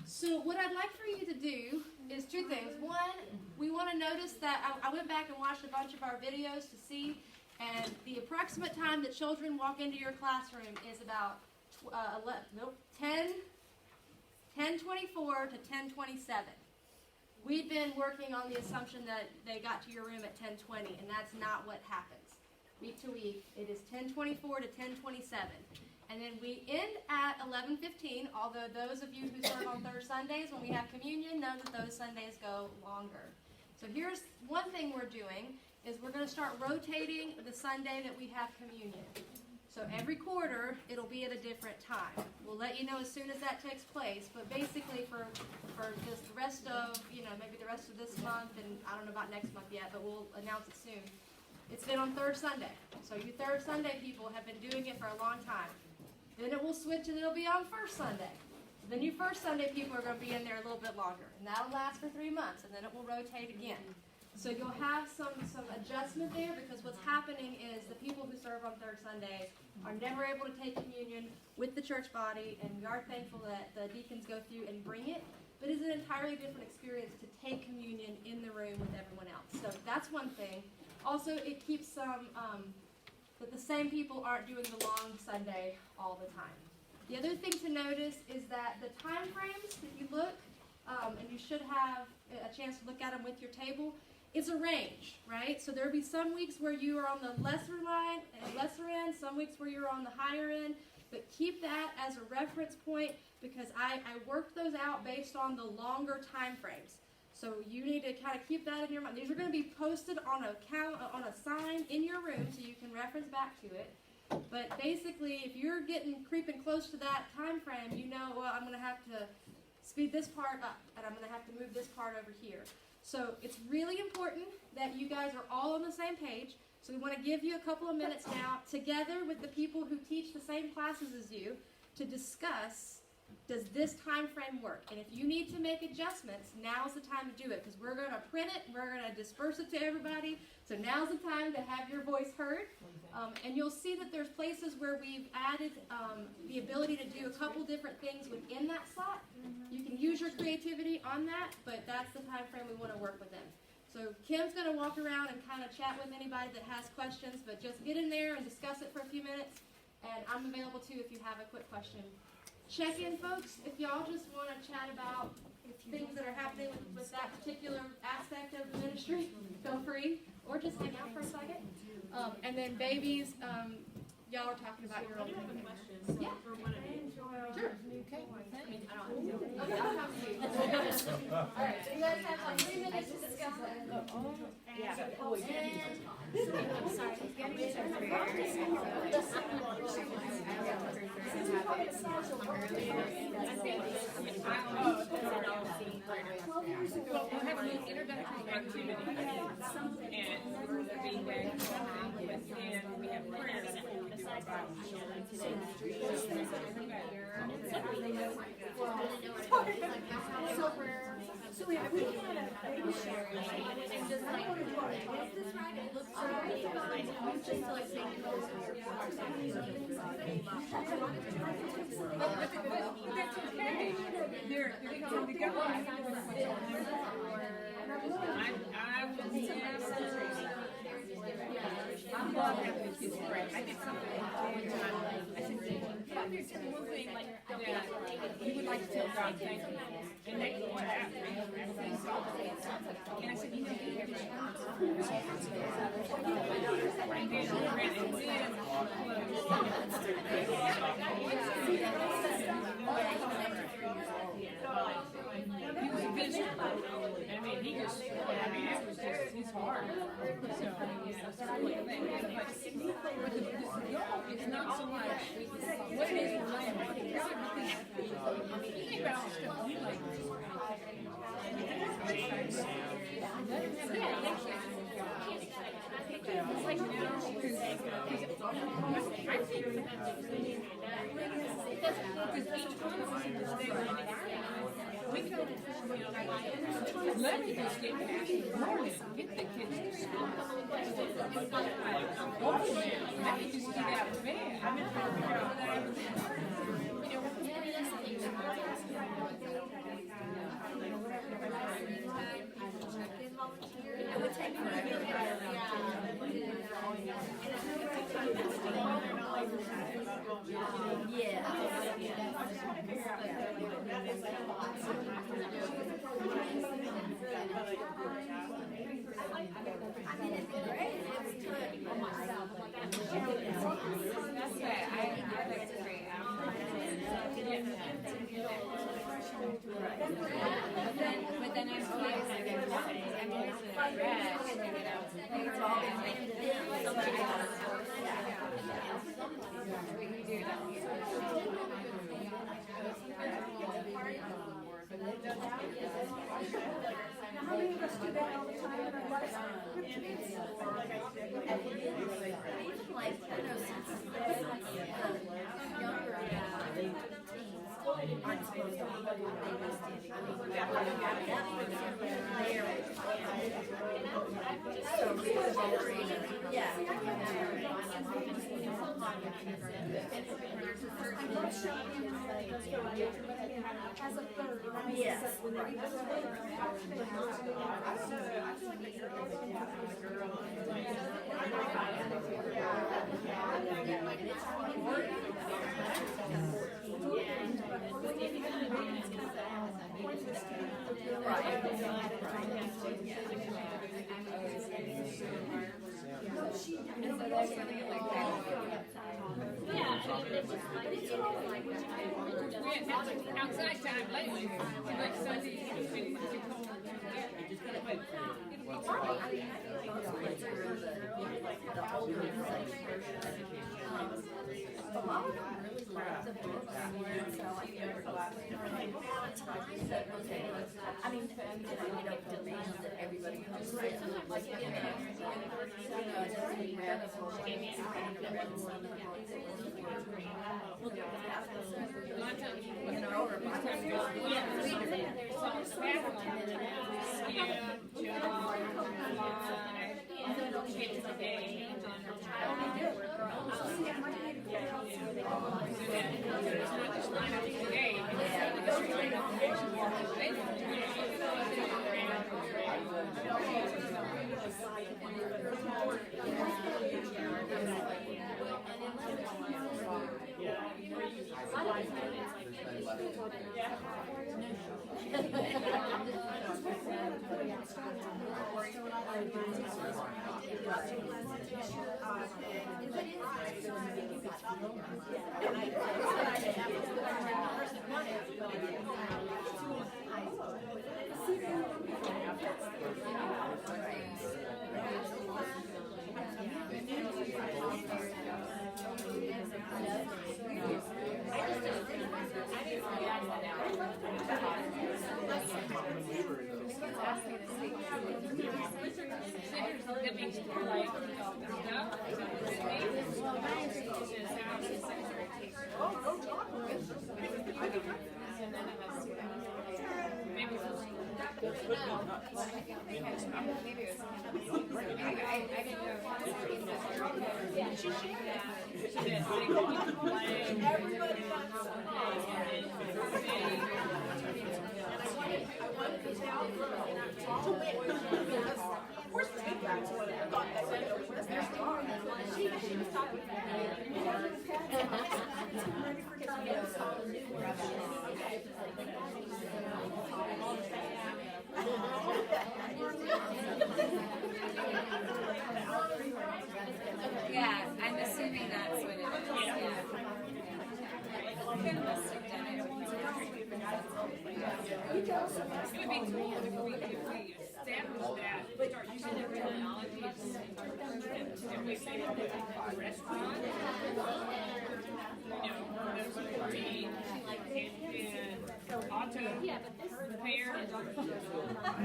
So what I'd like for you to do is 2 things. One, we want to notice that I went back and watched a bunch of our videos to see, and the approximate time that children walk into your classroom is about 10:24 to 10:27. We've been working on the assumption that they got to your room at 10:20, and that's not what happens. Week to week, it is 10:24 to 10:27. And then we end at 11:15, although those of you who serve on third Sundays when we have communion know that those Sundays go longer. So here's one thing we're doing, is we're going to start rotating the Sunday that we have communion. So every quarter, it'll be at a different time. We'll let you know as soon as that takes place, but basically for just the rest of, maybe the rest of this month, and I don't know about next month yet, but we'll announce it soon. It's been on third Sunday. So you third Sunday people have been doing it for a long time. Then it will switch and it'll be on first Sunday. Then you first Sunday people are going to be in there a little bit longer. And that'll last for 3 months, and then it will rotate again. So you'll have some adjustment there, because what's happening is the people who serve on third Sunday are never able to take communion with the church body, and we are thankful that the deacons go through and bring it. But it's an entirely different experience to take communion in the room with everyone else. So that's one thing. Also, it keeps some... that the same people aren't doing the long Sunday all the time. The other thing to notice is that the time frames, if you look, and you should have a chance to look at them with your table, it's a range, right? So there'll be some weeks where you are on the lesser end, some weeks where you're on the higher end, but keep that as a reference point, because I worked those out based on the longer time frames. So you need to kind of keep that in your mind. These are going to be posted on a sign in your room, so you can reference back to it. But basically, if you're creeping close to that time frame, well, I'm going to have to speed this part up, and I'm going to have to move this part over here. So it's really important that you guys are all on the same page. So we want to give you a couple of minutes now, together with the people who teach the same classes as you, to discuss, does this time frame work? And if you need to make adjustments, now's the time to do it, because we're going to print it, we're going to disperse it to everybody. So now's the time to have your voice heard. And you'll see that there's places where we've added the ability to do a couple different things within that slot. You can use your creativity on that, but that's the time frame we want to work with them. So Kim's going to walk around and kind of chat with anybody that has questions, but just get in there and discuss it for a few minutes. And I'm available too if you have a quick question. Check in, folks, if y'all just want to chat about things that are happening with that particular aspect of the ministry, feel free, or just hang out for a second. And then babies, y'all were talking about your own. Yeah. Sure. Okay. Okay, I'll talk to you. Alright, so you guys have like 3 minutes to discuss it. Well, we'll have a little introductory activity, and we're being back and something, but then we have prayer. So if we had a baby shower, I want to do our That's okay. They're going to go. I will be I'm glad that this is great. I did something one time. I said, "But there's just one thing that you would like to tell God thank you." And they go out. And I said, "You know, you have he was visible. I mean, he just, it was just his heart. So, that's the only thing. But the goal is not so much what it is for them, but God, because think about all the stuff we like. Like now, because each one of us in the state we could, let me just get past the morning, get the kids to school. Let me just get out of bed. I'm in trouble with that. It would take forever. But then I'm still kind of I'm also rest, you How many of us do that all the time in our lives? Like, I know since the younger aren't supposed to be babysitting. So yeah. As a third, yes. Outside time lately, like Sunday, A lot of them really love the books, so I feel I mean, you don't demand that everybody comes to it. Like, it doesn't matter. You know, or That means like stuff. Yeah, I'm assuming that's what it is. Yeah. It would be cool if we establish that, start using the terminology and we say that it's a restaurant, protein, and auto repair, auto stuff.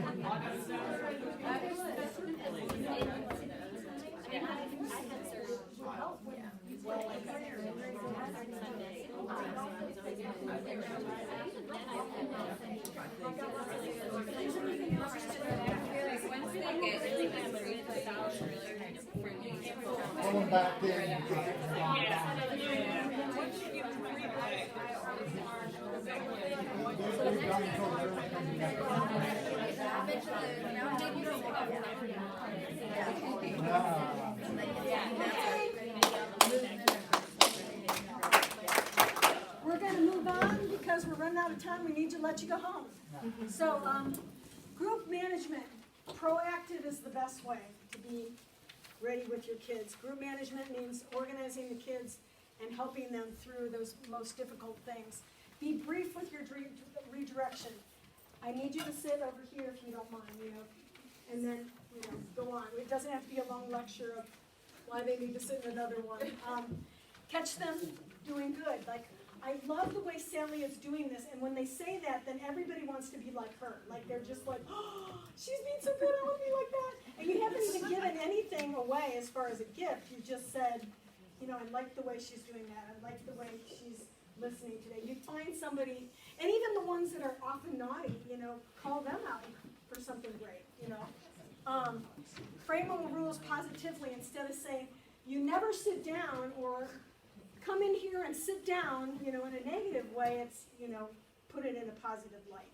Going back there. We're going to move on because we're running out of time. We need to let you go home. So, group management. Proactive is the best way to be ready with your kids. Group management means organizing the kids and helping them through those most difficult things. Be brief with your redirection. I need you to sit over here if you don't mind, and then, go on. It doesn't have to be a long lecture of why they need to sit in another one. Catch them doing good. Like, I love the way Sally is doing this, and when they say that, then everybody wants to be like her. Like, they're just like, oh, she's being so good, I want to be like that. And you haven't even given anything away as far as a gift. You just said, I like the way she's doing that. I like the way she's listening today. You find somebody, and even the ones that are often naughty, call them out for something great, Frame the rules positively instead of saying, you never sit down, or come in here and sit down, in a negative way. It's, put it in a positive light.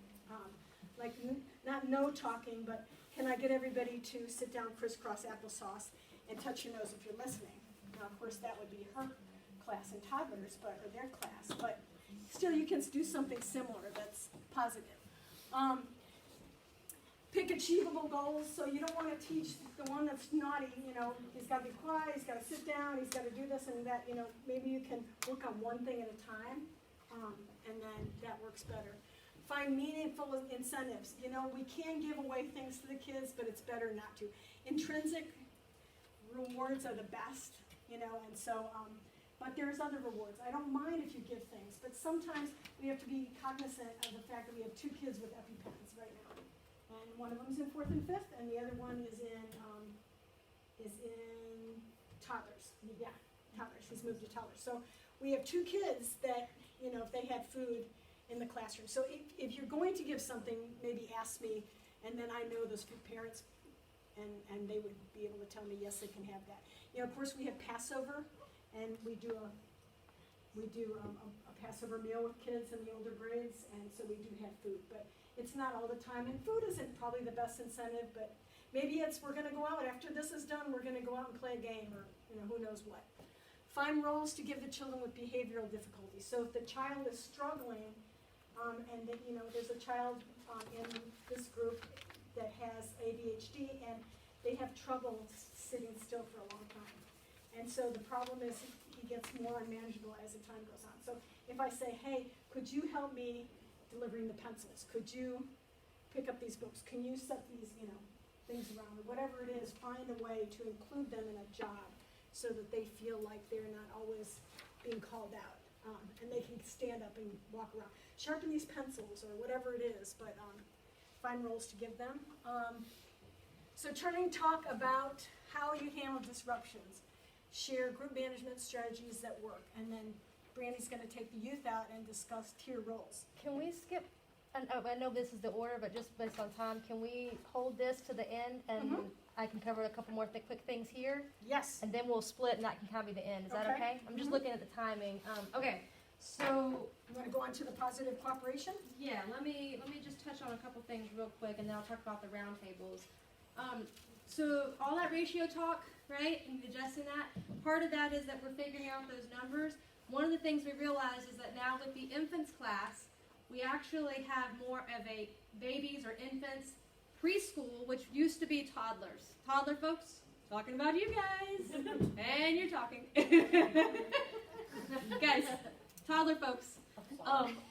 Not no talking, but can I get everybody to sit down crisscross applesauce and touch your nose if you're listening? Now, of course, that would be her class in toddlers, or their class, but still you can do something similar that's positive. Pick achievable goals, so you don't want to teach the one that's naughty, he's got to be quiet, he's got to sit down, he's got to do this and that, maybe you can work on one thing at a time, and then that works better. Find meaningful incentives. We can give away things to the kids, but it's better not to. Intrinsic rewards are the best, and so, but there's other rewards. I don't mind if you give things, but sometimes we have to be cognizant of the fact that we have 2 kids with EpiPens right now. And one of them's in 4th and 5th, and the other one is in toddlers. Yeah, toddlers. He's moved to toddlers. So we have 2 kids that, if they had food in the classroom. So if you're going to give something, maybe ask me, and then I know those parents, and they would be able to tell me, yes, they can have that. Of course, we have Passover, and we do a Passover meal with kids in the older grades, and so we do have food. But it's not all the time, and food isn't probably the best incentive, but maybe we're going to go out, after this is done, we're going to go out and play a game, or who knows what. Find roles to give the children with behavioral difficulties. So if the child is struggling, and there's a child in this group that has ADHD, and they have trouble sitting still for a long time. And so the problem is he gets more unmanageable as the time goes on. So if I say, hey, could you help me delivering the pencils? Could you pick up these books? Can you set these, things around? Or whatever it is, find a way to include them in a job so that they feel like they're not always being called out. And they can stand up and walk around. Sharpen these pencils or whatever it is, but find roles to give them. So turning talk about how you handle disruptions. Share group management strategies that work. And then Brandy's going to take the youth out and discuss tier roles. Can we skip, I know this is the order, but just based on time, can we hold this to the end and I can cover a couple more quick things here? Yes. And then we'll split and that can kind of be the end. Is that okay? I'm just looking at the timing. Okay, so. You want to go on to the positive cooperation? Yeah, let me just touch on a couple things real quick and then I'll talk about the roundtables. So all that ratio talk, right, and adjusting that, part of that is that we're figuring out those numbers. One of the things we realize is that now with the infants class, we actually have more of a babies or infants preschool, which used to be toddlers. Toddler folks, talking about you guys, and you're talking. Guys, toddler folks,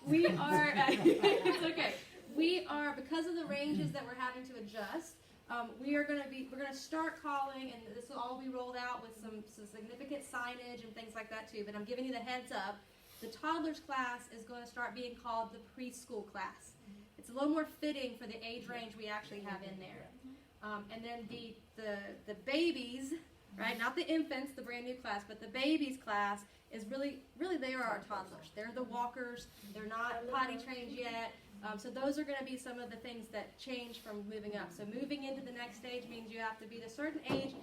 we are, it's okay. We are, because of the ranges that we're having to adjust, we're going to start calling, and this will all be rolled out with some significant signage and things like that too, but I'm giving you the heads up. The toddlers class is going to start being called the preschool class. It's a little more fitting for the age range we actually have in there. And then the babies, right, not the infants, the brand new class, but the babies class is really they are our toddlers. They're the walkers. They're not potty trained yet. So those are going to be some of the things that change from moving up. So moving into the next stage means you have to be a certain age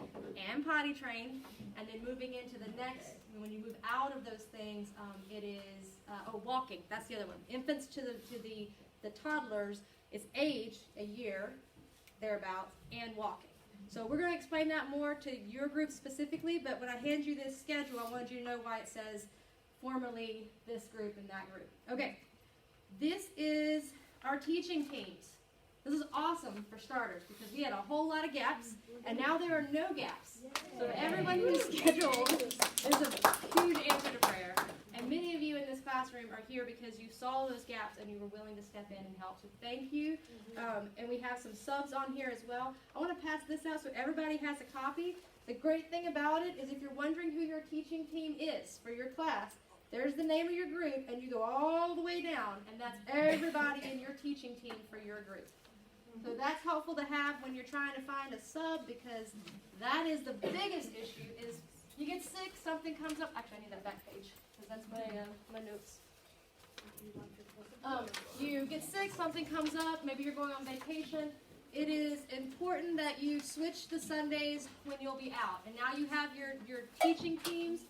and potty trained. And then moving into the next, when you move out of those things, it is walking. That's the other one. Infants to the toddlers, it's age, a year, thereabouts, and walking. So we're going to explain that more to your group specifically, but when I hand you this schedule, I wanted you to know why it says formerly this group and that group. Okay, this is our teaching teams. This is awesome for starters because we had a whole lot of gaps, and now there are no gaps. So everyone who's scheduled is a huge answer to prayer. And many of you in this classroom are here because you saw those gaps and you were willing to step in and help. So thank you. And we have some subs on here as well. I want to pass this out so everybody has a copy. The great thing about it is if you're wondering who your teaching team is for your class, there's the name of your group, and you go all the way down, and that's everybody in your teaching team for your group. So that's helpful to have when you're trying to find a sub because that is the biggest issue is you get sick, something comes up. Actually, I need that back page. That's my notes. You get sick, something comes up, maybe you're going on vacation. It is important that you switch the Sundays when you'll be out. And now you have your teaching teams.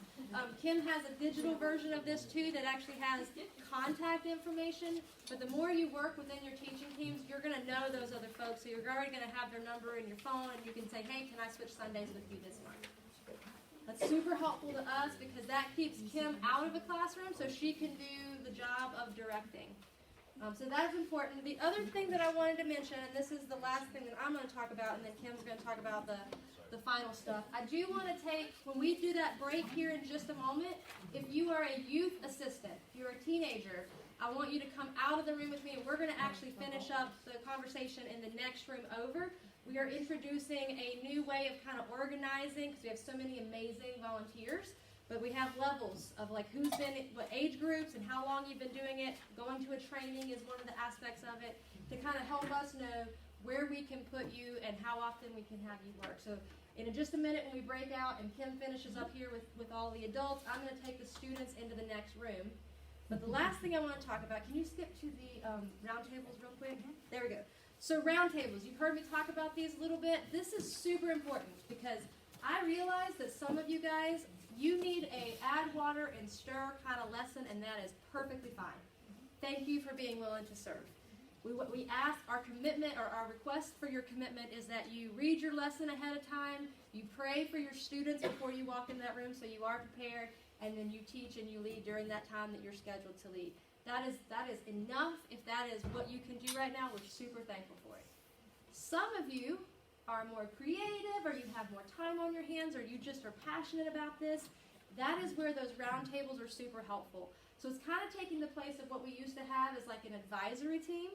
Kim has a digital version of this too that actually has contact information. But the more you work within your teaching teams, you're going to know those other folks. So you're already going to have their number in your phone and you can say, hey, can I switch Sundays with you this month? That's super helpful to us because that keeps Kim out of the classroom so she can do the job of directing. So that's important. The other thing that I wanted to mention, and this is the last thing that I'm going to talk about, and then Kim's going to talk about the final stuff. I do want to take, when we do that break here in just a moment, if you are a youth assistant, if you're a teenager, I want you to come out of the room with me, and we're going to actually finish up the conversation in the next room over. We are introducing a new way of kind of organizing because we have so many amazing volunteers. But we have levels of like who's been, what age groups and how long you've been doing it. Going to a training is one of the aspects of it to kind of help us know where we can put you and how often we can have you work. So in just a minute when we break out and Kim finishes up here with all the adults, I'm going to take the students into the next room. But the last thing I want to talk about, can you skip to the roundtables real quick? There we go. So roundtables, you've heard me talk about these a little bit. This is super important because I realize that some of you guys, you need a add water and stir kind of lesson, and that is perfectly fine. Thank you for being willing to serve. We ask our commitment, or our request for your commitment is that you read your lesson ahead of time, you pray for your students before you walk in that room so you are prepared, and then you teach and you lead during that time that you're scheduled to lead. That is enough. If that is what you can do right now, we're super thankful for it. Some of you are more creative, or you have more time on your hands, or you just are passionate about this, that is where those roundtables are super helpful. So it's kind of taking the place of what we used to have as like an advisory team.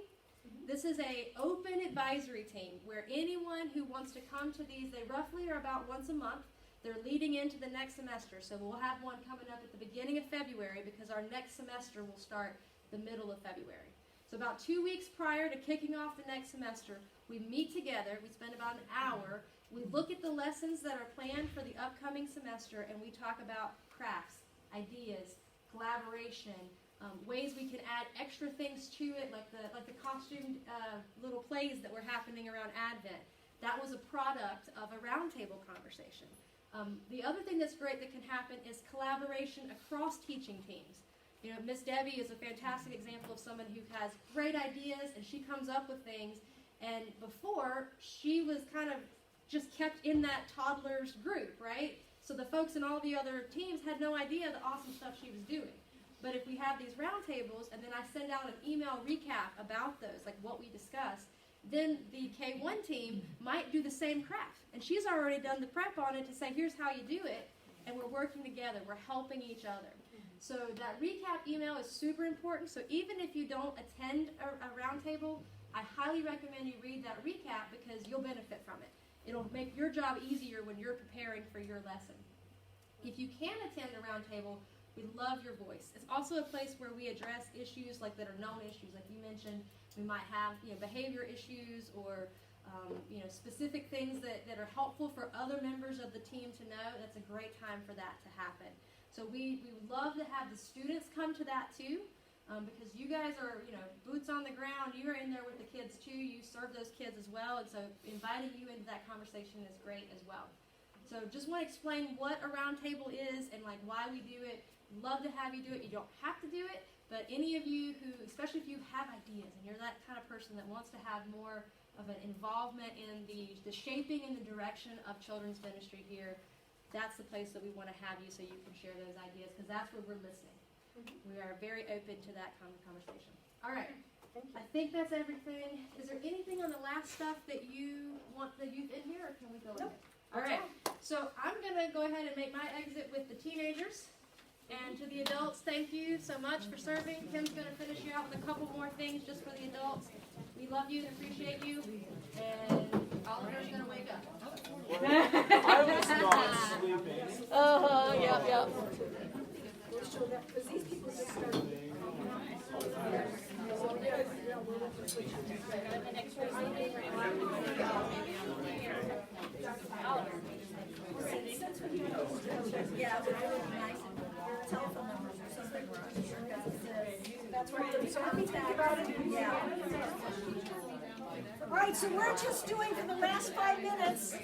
This is a open advisory team where anyone who wants to come to these, they roughly are about once a month. They're leading into the next semester. So we'll have one coming up at the beginning of February because our next semester will start the middle of February. So about 2 weeks prior to kicking off the next semester, we meet together, we spend about an hour, we look at the lessons that are planned for the upcoming semester, and we talk about crafts, ideas, collaboration, ways we can add extra things to it, like the costumed little plays that were happening around Advent. That was a product of a roundtable conversation. The other thing that's great that can happen is collaboration across teaching teams. You know, Miss Debbie is a fantastic example of someone who has great ideas and she comes up with things, and before she was kind of just kept in that toddler's group, right? So the folks in all the other teams had no idea the awesome stuff she was doing. But if we have these roundtables and then I send out an email recap about those, like what we discussed, then the K1 team might do the same craft. And she's already done the prep on it to say, here's how you do it. And we're working together. We're helping each other. So that recap email is super important. So even if you don't attend a roundtable, I highly recommend you read that recap because you'll benefit from it. It'll make your job easier when you're preparing for your lesson. If you can attend a roundtable, we love your voice. It's also a place where we address issues like that are known issues. Like you mentioned, we might have behavior issues or specific things that are helpful for other members of the team to know. That's a great time for that to happen. So we would love to have the students come to that too, because you guys are boots on the ground. You are in there with the kids too. You serve those kids as well, and so inviting you into that conversation is great as well. So just want to explain what a roundtable is and like why we do it. Love to have you do it. You don't have to do it, but any of you who, especially if you have ideas and you're that kind of person that wants to have more of an involvement in the shaping and the direction of children's ministry here, that's the place that we want to have you so you can share those ideas because that's where we're listening. We are very open to that kind of conversation. All right. I think that's everything. Is there anything on the last stuff that you want the youth in here, or can we go in there? All right. So I'm going to go ahead and make my exit with the teenagers. And to the adults, thank you so much for serving. Kim's going to finish you out with a couple more things just for the adults. We love you and appreciate you. And Oliver's going to wake up. I was not sleeping. Yep. So that, because these people just started. Yeah, but it would be nice if telephone numbers or something were on here. That's right. So let me think about it. Yeah. All right, so we're just doing for the last 5 minutes.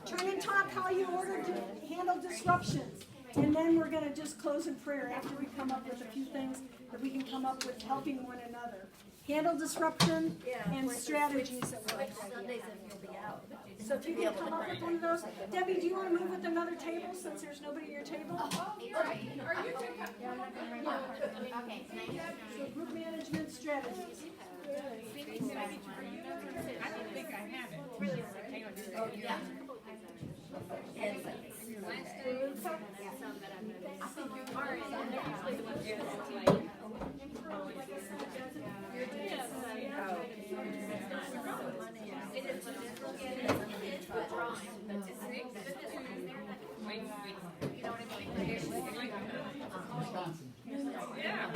Try and talk how you order to handle disruptions. And then we're going to just close in prayer after we come up with a few things that we can come up with helping one another. Handle disruption and strategies that work. Sundays and you'll be out. So if you can come up with one of those. Debbie, do you want to move with another table since there's nobody at your table? Are you Okay, So group management strategies. I don't think I have it. Hang on just a second. yeah. Some that I'm gonna are usually the ones that like but drawing, but to six, but this one is there, like, wait, you know what I mean? Yeah.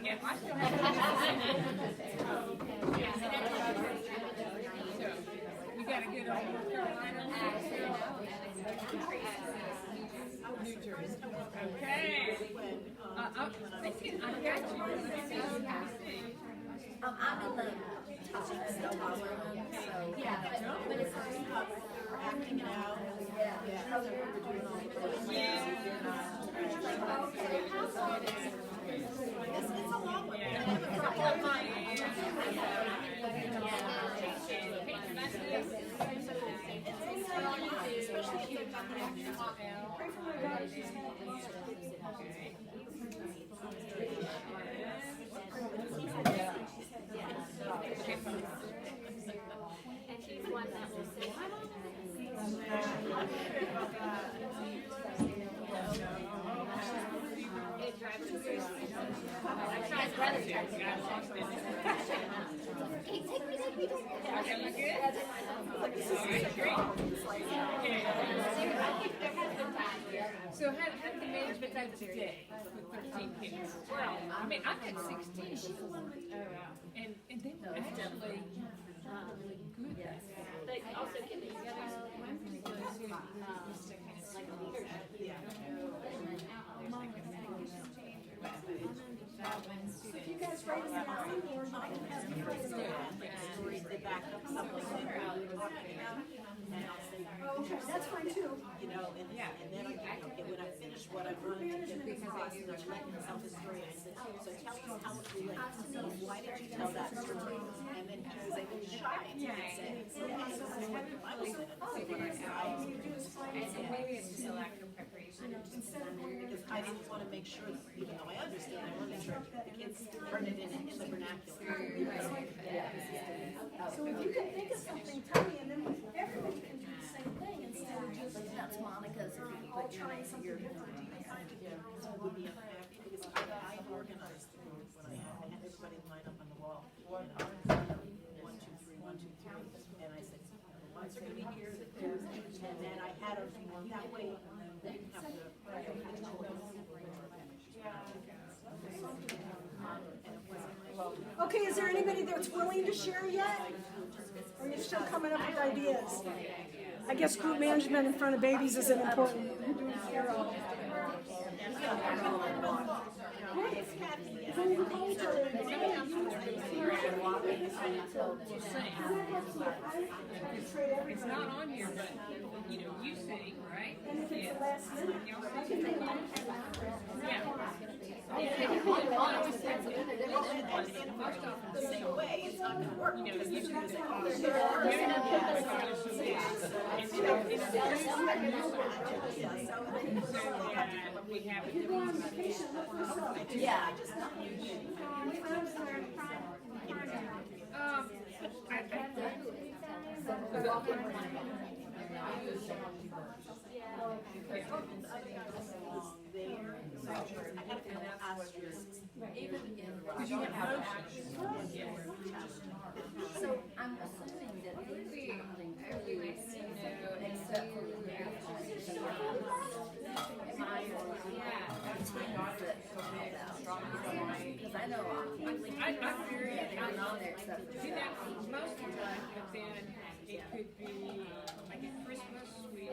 Yeah, I still have so, we got to get on North Carolina. New Jersey. Okay. I'm thinking I got you. I'm in the top of so Yeah, but it's we're acting it out. It's a long one. Yeah. got the action. Pray for my daughter, she's had And she's one that will say, "My mom it drives her crazy. I tried brother trying to Okay, we good? All right, great. So how did the management do today with 13 kids? Well, I mean, I've had 16. And they were actually good. But also get together. Like leadership. So if you guys write them down, or I can have you write them down. Oh, okay, that's fine too. You know, and then when I finish what I've learned, because they were letting himself a story, I said, so tell us how it relates. So why did you tell that story? And then he was able to shine and say, yeah, this is what the Bible said. And maybe it's just a lack of preparation. Because I didn't want to make sure, that, even though I understood, I wanted to make sure the kids learned it in the vernacular. So if you can think of something, tell me, and then everybody can do the same thing instead of just That's Monica's. all trying something different. So it would be because I organized the group when I had everybody line up on the wall. You know, 1, 2, 3, 1, 2, 3, and I said, the ones are going to be here, and then I had them that way. They didn't have to. Okay, is there anybody that's willing to share yet? Or are you still coming up with ideas? I guess group management in front of babies isn't important. It's not on here, but, you know, you sing, right? And if it's the last minute, I can take it. The same way, it's not going to work. You know, Because you it's do gonna the say, oh, oh, we have it. You go on vacation, look for yourself. yeah, I just So I'm assuming that these something fairly new, except for the because I know I'm very, everyone on there except for see that most of the time, but then it could be like at Christmas, we did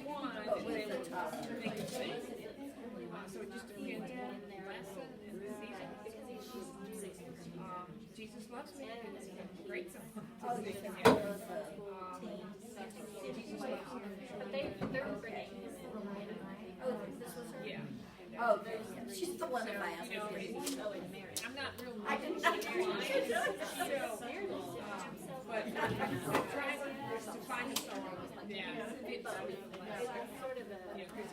one, but with the top. they could sing. So it just depends on the lesson and the season. Jesus Loves Me is a great song. Oh, Jesus yeah. Loves Me. But they're bringing. Oh, this was her? Yeah. Oh, she's the one that I asked. You know, I'm not real. I didn't so, but I'm trying to find a song that fits Sort of a. you know, 'cause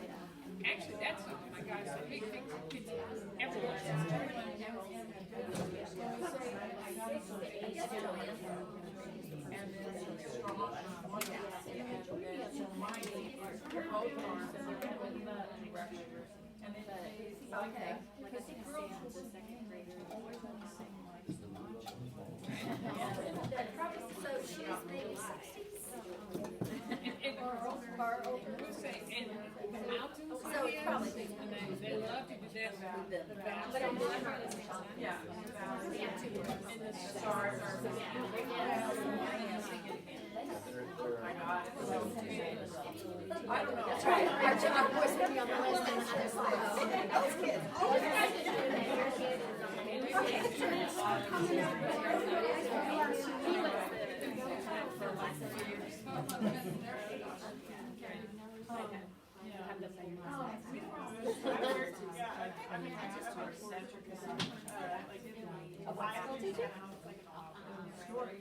actually, that song, my God, is a big thing for kids everywhere. Okay. So she's maybe 60s. And we'll say, and the mountains So it's probably big. and they love to do that with the But I'm valley. Yeah. And the stars are. I don't know. That's right. Our voice will be on the list on the other side. Those kids. A Bible teacher? Story.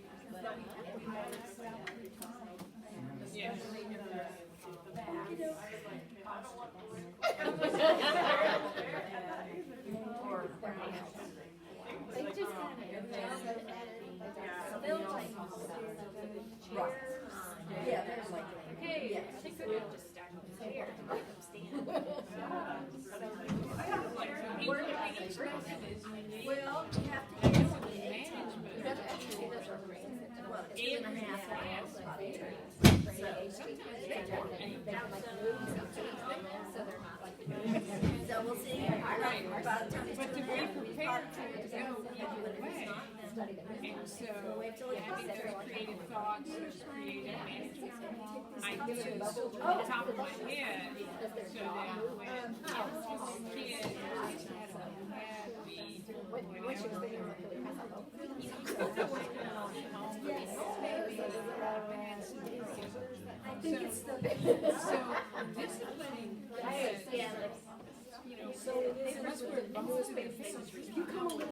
Right. Yeah, there's like. Okay, I think we're gonna just stack them here to make them stand. Well, you have to get some Management. That's actually, those are great. Well, it's 2.5 hours. So we'll see. By the time it's But to be 2.5, we'll be prepared part for of it it. to go either way. And so having those creative thoughts, those creative management ideas on the top of my head, so that when the kid has had a happy, whenever I think it's the. so